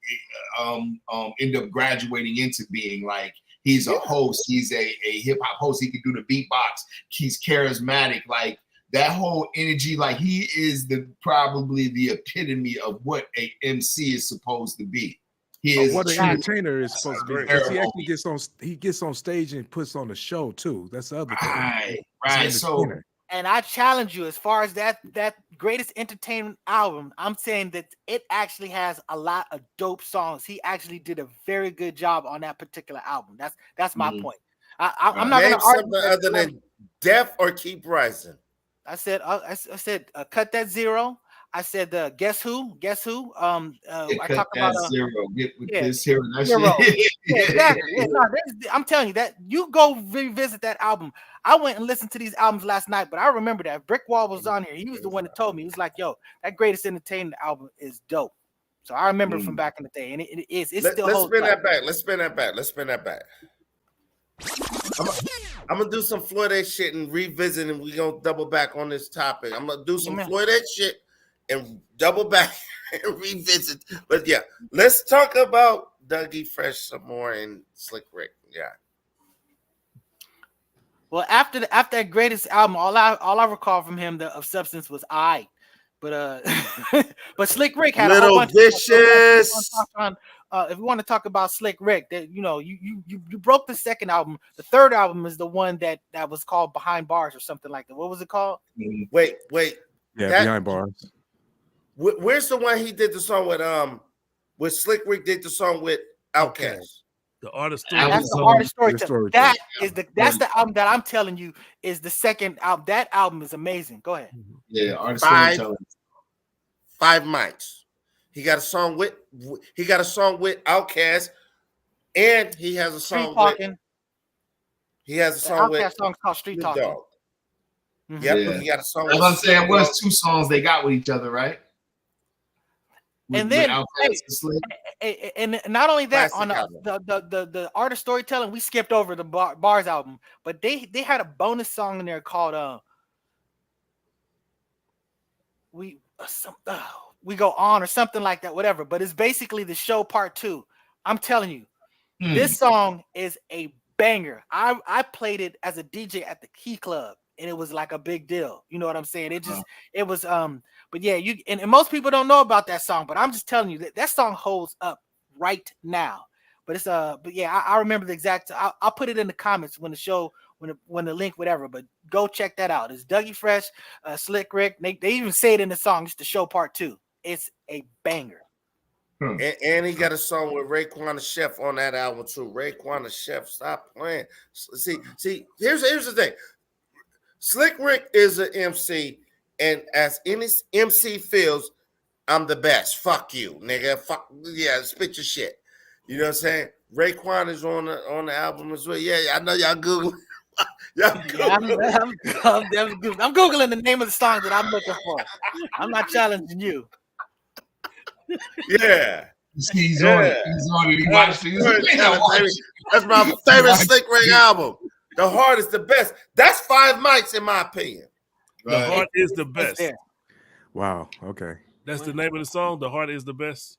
Speaker 2: end up graduating into being. Like he's a host, he's a hip hop host, he can do the beatbox, he's charismatic, like that whole energy, like he is probably the epitome of what a MC is supposed to be. He is
Speaker 1: What an
Speaker 2: true-
Speaker 1: entertainer is supposed to be.
Speaker 4: agree.
Speaker 1: Because he actually gets on stage and puts on the show too. That's the other thing.
Speaker 2: right,
Speaker 1: He's an
Speaker 2: right. So
Speaker 1: entertainer.
Speaker 3: And I challenge you as far as that greatest entertainment album, I'm saying that it actually has a lot of dope songs. He actually did a very good job on that particular album. That's my point. I'm not
Speaker 4: Name
Speaker 3: going to argue
Speaker 4: something other than Death or Keep Rising.
Speaker 3: I said cut that zero. I said guess who? I talk about
Speaker 2: zero. Get with
Speaker 3: yeah,
Speaker 2: this here and that
Speaker 3: zero.
Speaker 2: shit.
Speaker 3: Yeah, exactly. Yeah, no, I'm telling you that you go revisit that album. I went and listened to these albums last night, but I remember that Brick Wall was on here. He was the one that told me. He was like, "Yo, that Greatest Entertainment album is dope." So I remember from back in the day, and it is. Let's
Speaker 4: spin that back. Let's spin that back. I'm gonna do some Floyd shit and revisit, and we're gonna double back on this topic. I'm gonna do some Floyd shit and double back and revisit. But yeah, let's talk about Dougie Fresh some more and Slick Rick. Yeah.
Speaker 3: Well, after that Greatest album, all I recall from him of substance was I. But but Slick Rick had
Speaker 4: Little
Speaker 3: a whole bunch
Speaker 4: Vicious.
Speaker 3: If we want to talk about Slick Rick, that you broke the second album. The third album is the one that was called Behind Bars or something like that. What was it called?
Speaker 4: Wait.
Speaker 1: Yeah, Behind Bars.
Speaker 4: Where's the one he did the song with Slick Rick did the song with Outkast?
Speaker 5: The Artist
Speaker 3: Story. That's the Artist Story. That's the album that I'm telling you is the second album. That album is amazing. Go ahead.
Speaker 2: Yeah, Artist
Speaker 4: Story. 5 Mics. He got a song with Outkast, and he has a song with. He has a song with.
Speaker 3: Outkast song's called Street Talking.
Speaker 4: Mm-hmm. Yep, yeah. He got a song.
Speaker 2: As I'm saying, it was 2 songs they got with each other, right?
Speaker 3: And then, and not only that, on the Art of Storytelling, we skipped over the Bars album, but they had a bonus song in there called We Go On or something like that, whatever. But it's basically the show part 2. I'm telling you, this song is a banger. I played it as a DJ at the Key Club, and it was like a big deal. You know what I'm saying? It was but yeah, and most people don't know about that song, but I'm just telling you that song holds up right now. But it's but yeah, I remember the exact. I'll put it in the comments when the show, when the link, whatever. But go check that out. It's Dougie Fresh, Slick Rick. They even say it in the song. It's the show part 2. It's a banger.
Speaker 4: And he got a song with Raekwon the Chef on that album too. Raekwon the Chef, stop playing. See, here's the thing. Slick Rick is an MC, and as any MC feels, I'm the best. Fuck you, nigga. Fuck yeah, spit your shit. You know what I'm saying? Raekwon is on the album as well. Yeah, I know y'all Google. I'm
Speaker 3: Googling the name of the song that I'm looking for. I'm not challenging you.
Speaker 4: Yeah.
Speaker 2: He's on it. He watched it.
Speaker 4: That's my favorite Slick Rick album. The Heart is the best. That's 5 Mics in my opinion.
Speaker 5: The Heart is the best.
Speaker 1: Wow. Okay.
Speaker 5: That's the name of the song. The Heart is the best.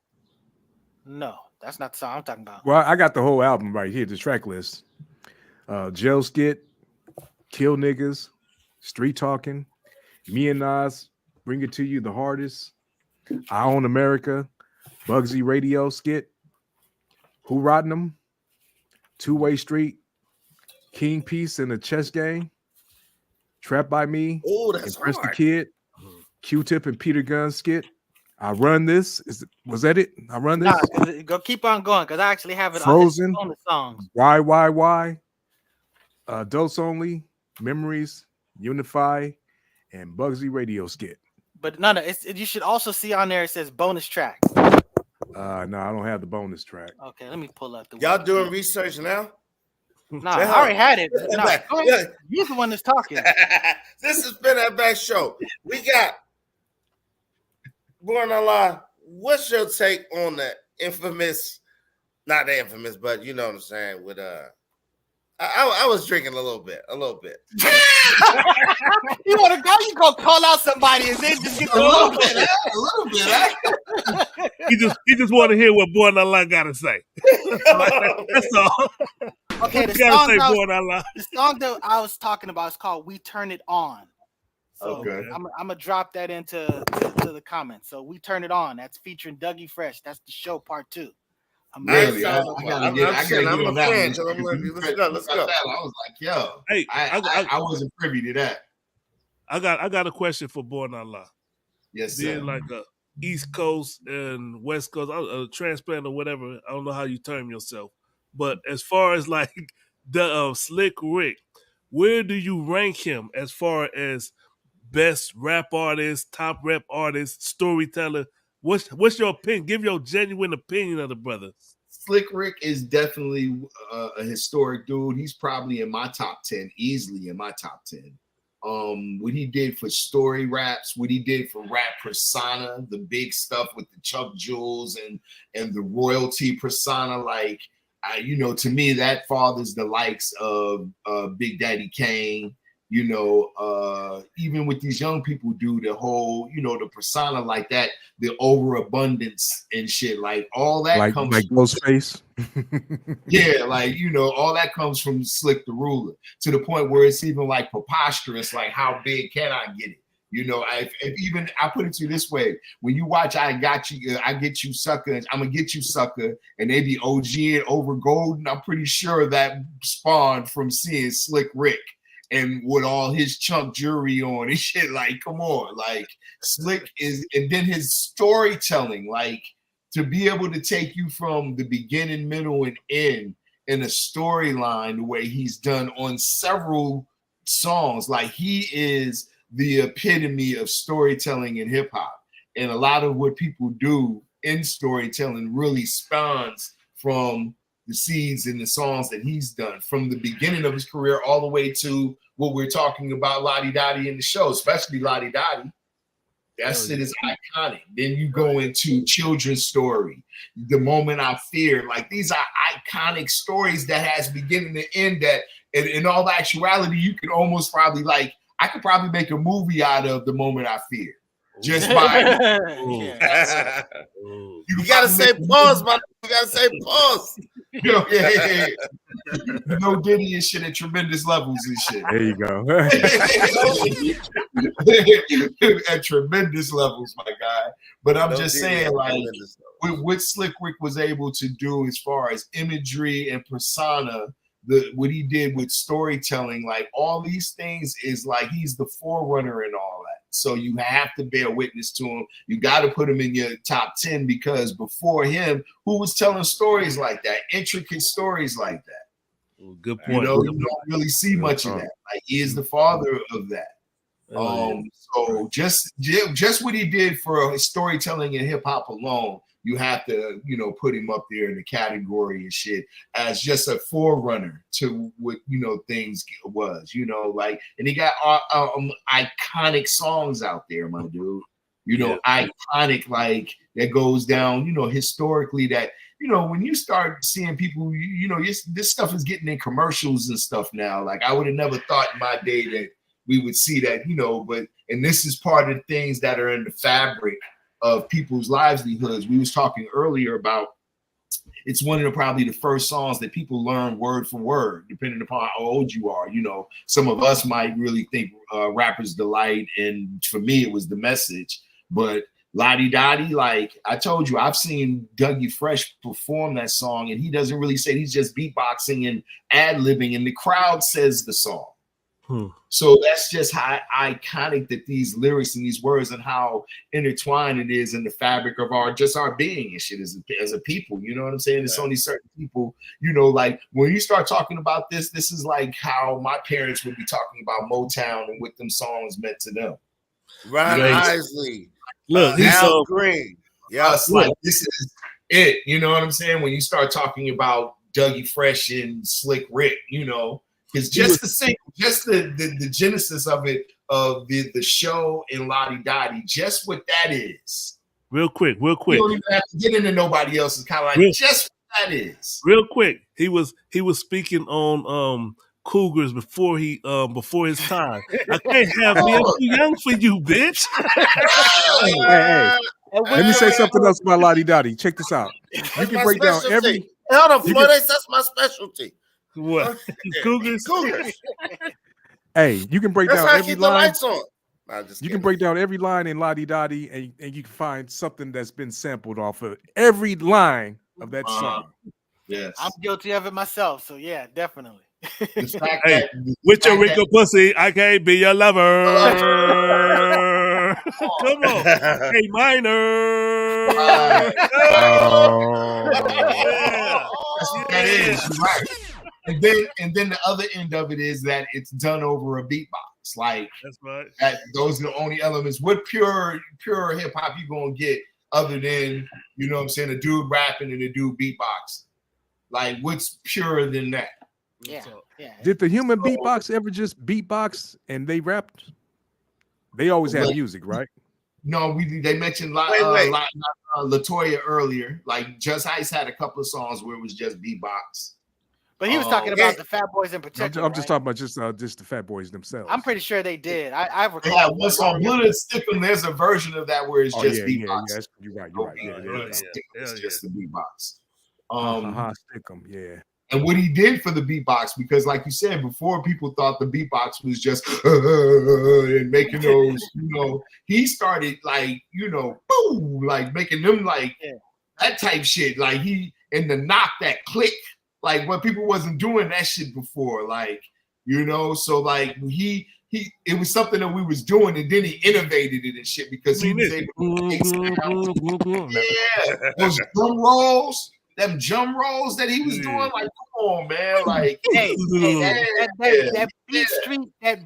Speaker 3: No, that's not the song I'm talking about.
Speaker 1: Well, I got the whole album right here, the track list. Jail Skit, Kill Niggas, Street Talking, Me and Nas, Bring It to You, The Hardest, I Own America, Bugsy Radio Skit, Who Rotten 'Em, Two-Way Street, King Peace in the Chess Game, Trapped by Me, Impress the Kid, Q-Tip and Peter Gunn Skit, I Run This. Was that it? I Run This?
Speaker 3: Nah, go keep on going because I actually have it
Speaker 1: Frozen,
Speaker 3: on the songs.
Speaker 1: Why, Adults Only, Memories, Unify, and Bugsy Radio Skit.
Speaker 3: But no, you should also see on there it says bonus track.
Speaker 1: No, I don't have the bonus track.
Speaker 3: Okay, let me pull up the.
Speaker 4: Y'all doing research now?
Speaker 3: No, I already had it. No, you're the one that's talking.
Speaker 4: This has been our back show. We got Born Allah. What's your take on the infamous? Not the infamous, but you know what I'm saying. With I was drinking a little bit.
Speaker 3: You want to go? You go call out somebody and then just get a little bit.
Speaker 5: He just want to hear what Born Allah got to say. That's all.
Speaker 3: Okay, the song that I was talking about is called "We Turn It On." So
Speaker 2: okay.
Speaker 3: I'm gonna drop that into the comments. So "We Turn It On." That's featuring Dougie Fresh. That's the show part 2.
Speaker 2: I'm a fan. Let's go. I was like, yo,
Speaker 5: hey,
Speaker 2: I wasn't privy to that.
Speaker 5: I got a question for Born Allah.
Speaker 2: Yes, sir.
Speaker 5: being like a East Coast and West Coast, a transplant or whatever. I don't know how you term yourself, but as far as like the Slick Rick, where do you rank him as far as best rap artist, top rap artist, storyteller? What's your opinion? Give your genuine opinion of the brother.
Speaker 2: Slick Rick is definitely a historic dude. He's probably in my top 10, easily in my top 10. What he did for story raps, what he did for rap persona, the big stuff with the Chuck Jewels and the royalty persona, like to me that fathers the likes of Big Daddy Kane. Even with these young people do the whole, the persona like that, the overabundance and shit, like all that comes
Speaker 1: like Ghostface.
Speaker 2: Yeah, all that comes from Slick the Ruler, to the point where it's even like preposterous, like how big can I get it? If I put it to you this way, when you watch I Got You, I Get You Sucker, I'm gonna get you sucker, and they be OG and over golden, I'm pretty sure that spawned from seeing Slick Rick and with all his chunk jewelry on and shit. Like, come on, like Slick is, and then his storytelling, like to be able to take you from the beginning, middle, and end in a storyline the way he's done on several songs. Like, he is the epitome of storytelling in hip hop. And a lot of what people do in storytelling really spawns from the seeds and the songs that he's done from the beginning of his career all the way to what we're talking about, Lottie Dottie in the show, especially Lottie Dottie. That shit is iconic. Then you go into Children's Story, The Moment I Fear. Like, these are iconic stories that has beginning to end, that in all actuality, you could almost probably I could probably make a movie out of The Moment I Fear. Just by
Speaker 4: you gotta say pause, man. You gotta say pause.
Speaker 2: Diddy and shit at tremendous levels and shit.
Speaker 1: There you go.
Speaker 2: At tremendous levels, my guy. But I'm just saying, like, what Slick Rick was able to do as far as imagery and persona, what he did with storytelling, like all these things, is like he's the forerunner in all that. So you have to bear witness to him. You got to put him in your top 10, because before him, who was telling stories like that, intricate stories like that?
Speaker 5: Good point.
Speaker 2: You don't really see much of that. Like, he is the father of that. So just what he did for storytelling in hip hop alone, you have to, put him up there in the category and shit as just a forerunner to what, things was, and he got iconic songs out there, my dude, iconic, like that goes down, historically, that, when you start seeing people, this stuff is getting in commercials and stuff now. Like, I would have never thought in my day that we would see that, and this is part of the things that are in the fabric of people's livelihoods. We was talking earlier about, it's one of probably the first songs that people learn word for word, depending upon how old you are. Some of us might really think Rapper's Delight, and for me, it was The Message. But Lottie Dottie, like I told you, I've seen Dougie Fresh perform that song, and he doesn't really say, he's just beatboxing and ad-libbing, and the crowd says the song. So that's just how iconic that these lyrics and these words, and how intertwined it is in the fabric of our being and shit as a people. You know what I'm saying? It's only certain people, like when you start talking about this is like how my parents would be talking about Motown and what them songs meant to them.
Speaker 4: Ron Isley.
Speaker 5: Look, he's
Speaker 4: Al Green.
Speaker 2: Yeah, like this is it. You know what I'm saying? When you start talking about Dougie Fresh and Slick Rick, it's just the genesis of it, of the show in Lottie Dottie, just what that is.
Speaker 5: Real quick.
Speaker 2: You don't even have to get into nobody else. It's kind of like just what that is.
Speaker 5: Real quick. He was speaking on Cougars before his time. I can't have me. I'm too young for you, bitch.
Speaker 1: Hey. Let me say something else about Lottie Dottie. Check this out. You can break down every.
Speaker 4: Hold on, Flores, that's my specialty.
Speaker 5: What? Cougars.
Speaker 1: Hey, you can break down every line. You can break down every line in Lottie Dottie, and you can find something that's been sampled off of every line of that song.
Speaker 2: Yes,
Speaker 3: I'm guilty of it myself. So yeah, definitely.
Speaker 5: Hey, with your wrinkle pussy, I can't be your lover. Come on. A minor.
Speaker 1: Oh,
Speaker 5: Yeah.
Speaker 2: That's what that is. You're right. And then the other end of it is that it's done over a beatbox. Like
Speaker 5: That's right.
Speaker 2: those are the only elements. What pure hip hop you gonna get other than, you know what I'm saying, a dude rapping and a dude beatbox? Like what's purer than that?
Speaker 3: Yeah,
Speaker 5: So,
Speaker 3: yeah.
Speaker 1: did the human beatbox ever just beatbox and they rapped? They always had music, right?
Speaker 2: No, they mentioned
Speaker 4: Wait.
Speaker 2: Latoya earlier. Like Just Ice had a couple of songs where it was just beatbox.
Speaker 3: But he was talking
Speaker 2: Yeah.
Speaker 3: about the Fat Boys in particular.
Speaker 1: I'm just talking about just the Fat Boys themselves.
Speaker 3: I'm pretty sure they did. I recall.
Speaker 2: Yeah, one song, Blood and Stickum. There's a version of that where it's just beatbox.
Speaker 1: Yeah, you're right. You're right. Yeah,
Speaker 2: Blood and Stickum is just the beatbox.
Speaker 1: Stick 'em, yeah.
Speaker 2: And what he did for the beatbox, because like you said before, people thought the beatbox was just and making those, you know, he started like, you know, boom, like making them like that type shit. Like and the knock, that click, like when people wasn't doing that shit before, like, you know, so like it was something that we was doing, and then he innovated it and shit because he was able to make sound. Yeah, those drum rolls. Them drum rolls that he was doing, like, come on, man, like,
Speaker 3: that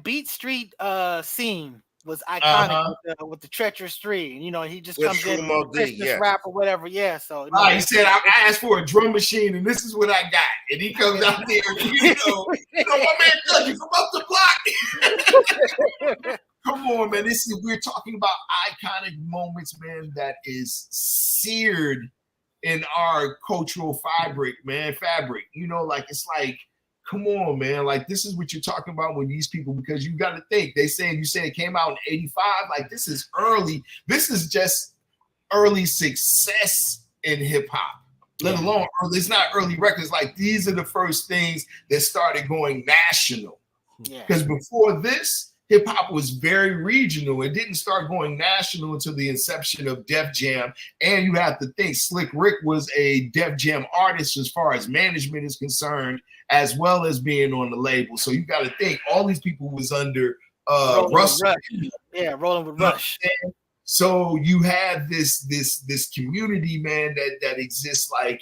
Speaker 3: Beat Street scene was iconic with the Treacherous Three. You know, he just
Speaker 4: With
Speaker 3: comes in
Speaker 4: Sumo D,
Speaker 3: Christmas rap or whatever. Yeah, so
Speaker 2: he said, I asked for a drum machine, and this is what I got. And he comes out there, you know, my man Dougie from up the block. Come on, man. We're talking about iconic moments, man, that is seared in our cultural fabric, you know, like it's like, come on, man, like this is what you're talking about with these people, because you got to think, you say it came out in 85, like this is just early success in hip-hop, let alone it's not early records. Like these are the first things that started going national, because before this, hip hop was very regional. It didn't start going national until the inception of Def Jam. And you have to think Slick Rick was a Def Jam artist as far as management is concerned, as well as being on the label. So you got to think all these people was under Russ.
Speaker 3: Yeah, rolling with Rush.
Speaker 2: So you have this community, man, that exists like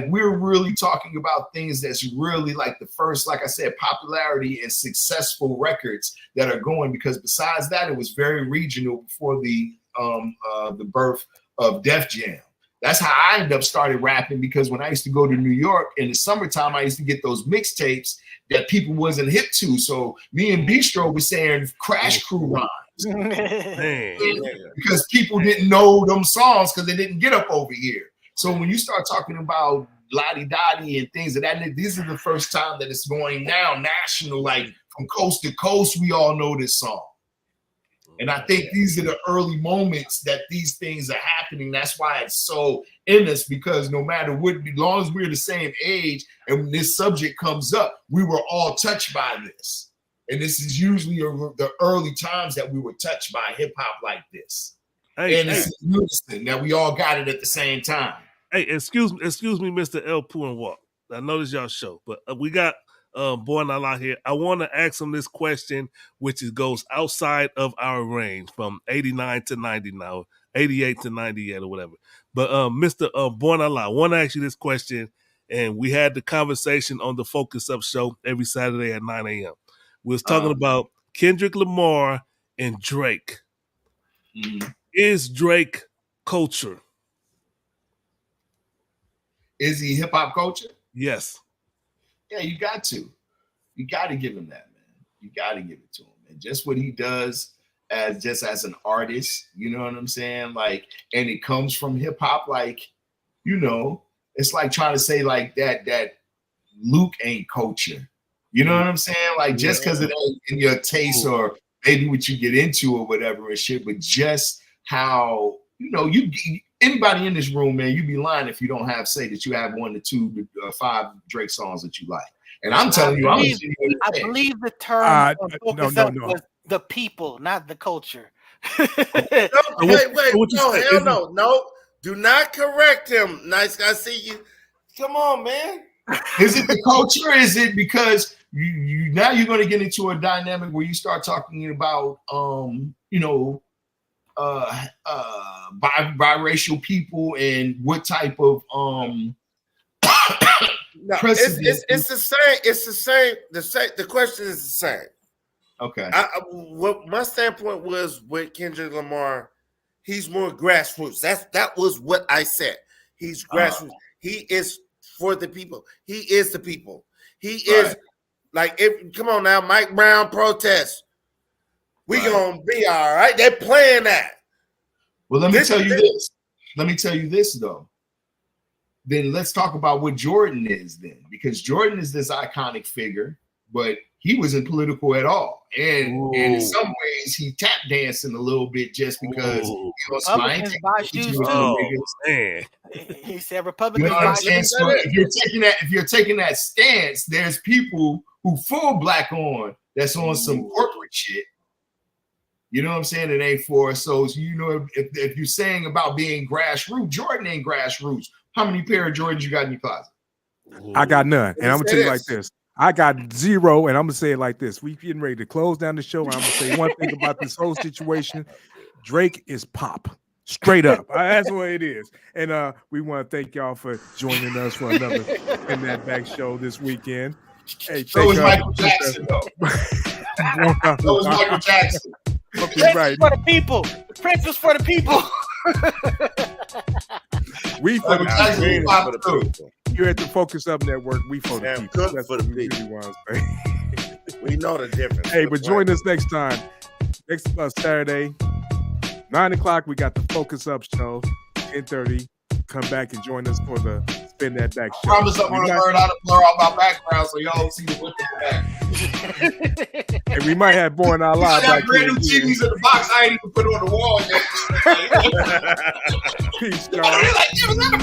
Speaker 2: we're really talking about things that's really like the first, like I said, popularity and successful records that are going, because besides that, it was very regional before the birth of Def Jam. That's how I ended up started rapping, because when I used to go to New York in the summertime, I used to get those mixtapes that people wasn't hip to. So me and Bistro was saying Crash Crew rhymes because people didn't know them songs because they didn't get up over here. So when you start talking about Lottie Dottie and things of that, these are the first time that it's going now national, like from coast to coast, we all know this song. And I think these are the early moments that these things are happening. That's why it's so in us, because no matter what, as long as we're the same age and when this subject comes up, we were all touched by this. And this is usually the early times that we were touched by hip hop like this. It's unison that we all got it at the same time.
Speaker 5: Hey, excuse me, Mr. El Poo and Walk. I know this y'all show, but we got Boy Nala here. I want to ask him this question, which goes outside of our range from 89 to 90 now, 88 to 98 or whatever. But Mr. Boy Nala, I want to ask you this question, and we had the conversation on the Focus Up show every Saturday at 9 a.m. We was talking about Kendrick Lamar and Drake.
Speaker 2: Mm-hmm.
Speaker 5: Is Drake culture?
Speaker 2: Is he hip hop culture?
Speaker 5: Yes.
Speaker 2: Yeah, you got to. You got to give him that, man. You got to give it to him. And just what he does as an artist, you know what I'm saying? Like, and it comes from hip hop, like, you know, it's like trying to say like that Luke ain't culture. You know what I'm saying? Like, just because it ain't in your taste or maybe what you get into or whatever and shit, but just how, you know, anybody in this room, man, you'd be lying if you don't say that you have 1 to 2 to 5 Drake songs that you like. And I'm telling you, I
Speaker 3: believe the term was the people, not the culture.
Speaker 4: Wait, no. Do not correct him. Nice guy, see you. Come on, man.
Speaker 2: Is it the culture? Is it because now you're going to get into a dynamic where you start talking about, you know, biracial people and what type of
Speaker 4: No,
Speaker 2: precedent.
Speaker 4: it's the same. It's the same. The question is the same.
Speaker 2: Okay.
Speaker 4: What my standpoint was with Kendrick Lamar, he's more grassroots. That was what I said. He's grassroots. He is for the people. He is the people. He is like, come on now, Mike Brown protest. We gonna be all right. They're playing that.
Speaker 2: Well, let me tell you this. Let me tell you this though. Then let's talk about what Jordan is then, because Jordan is this iconic figure, but he wasn't political at all. And in some ways, he tap dancing a little bit just because
Speaker 3: Republicans buy shoes too.
Speaker 5: Man.
Speaker 3: He said
Speaker 2: you
Speaker 3: Republicans
Speaker 2: know what I'm
Speaker 3: buy
Speaker 2: saying?
Speaker 3: shoes.
Speaker 2: So if you're taking that stance, there's people who full black on that's on some corporate shit. You know what I'm saying? It ain't for us. So you know, if you're saying about being grassroots, Jordan ain't grassroots. How many pair of Jordans you got in your closet?
Speaker 1: I got none. And I'm gonna tell you like this. I got 0, and I'm gonna say it like this. We getting ready to close down the show. And I'm gonna say one thing about this whole situation. Drake is pop. Straight up. That's what it is. And we want to thank y'all for joining us for another In That Back show this weekend. Hey,
Speaker 2: So was Michael Jackson, though. So was Michael Jackson.
Speaker 3: Prince
Speaker 1: right.
Speaker 3: was for the people. Prince was for the people.
Speaker 1: We for
Speaker 2: Michael
Speaker 1: the
Speaker 2: Jackson was
Speaker 1: people.
Speaker 2: pop too.
Speaker 1: You're at the Focus Up Network. We for the
Speaker 4: Damn
Speaker 1: people.
Speaker 4: good
Speaker 1: That's
Speaker 4: for
Speaker 1: what
Speaker 4: the
Speaker 1: we
Speaker 4: people.
Speaker 1: really want to say.
Speaker 4: We know the difference.
Speaker 1: Hey, but join us next time. Next Saturday, 9 o'clock. We got the Focus Up show. 10:30. Come back and join us for the Spin That Back show.
Speaker 2: Promise I'm gonna learn how to blur out my background so y'all don't see the width of the back.
Speaker 1: And we might have Born Out
Speaker 2: I
Speaker 1: Live
Speaker 2: got
Speaker 1: back
Speaker 2: brand new
Speaker 1: here.
Speaker 2: TVs in the box. I ain't even put on the wall yet.
Speaker 1: Peace,
Speaker 2: Like,
Speaker 1: y'all.
Speaker 2: yeah, was that a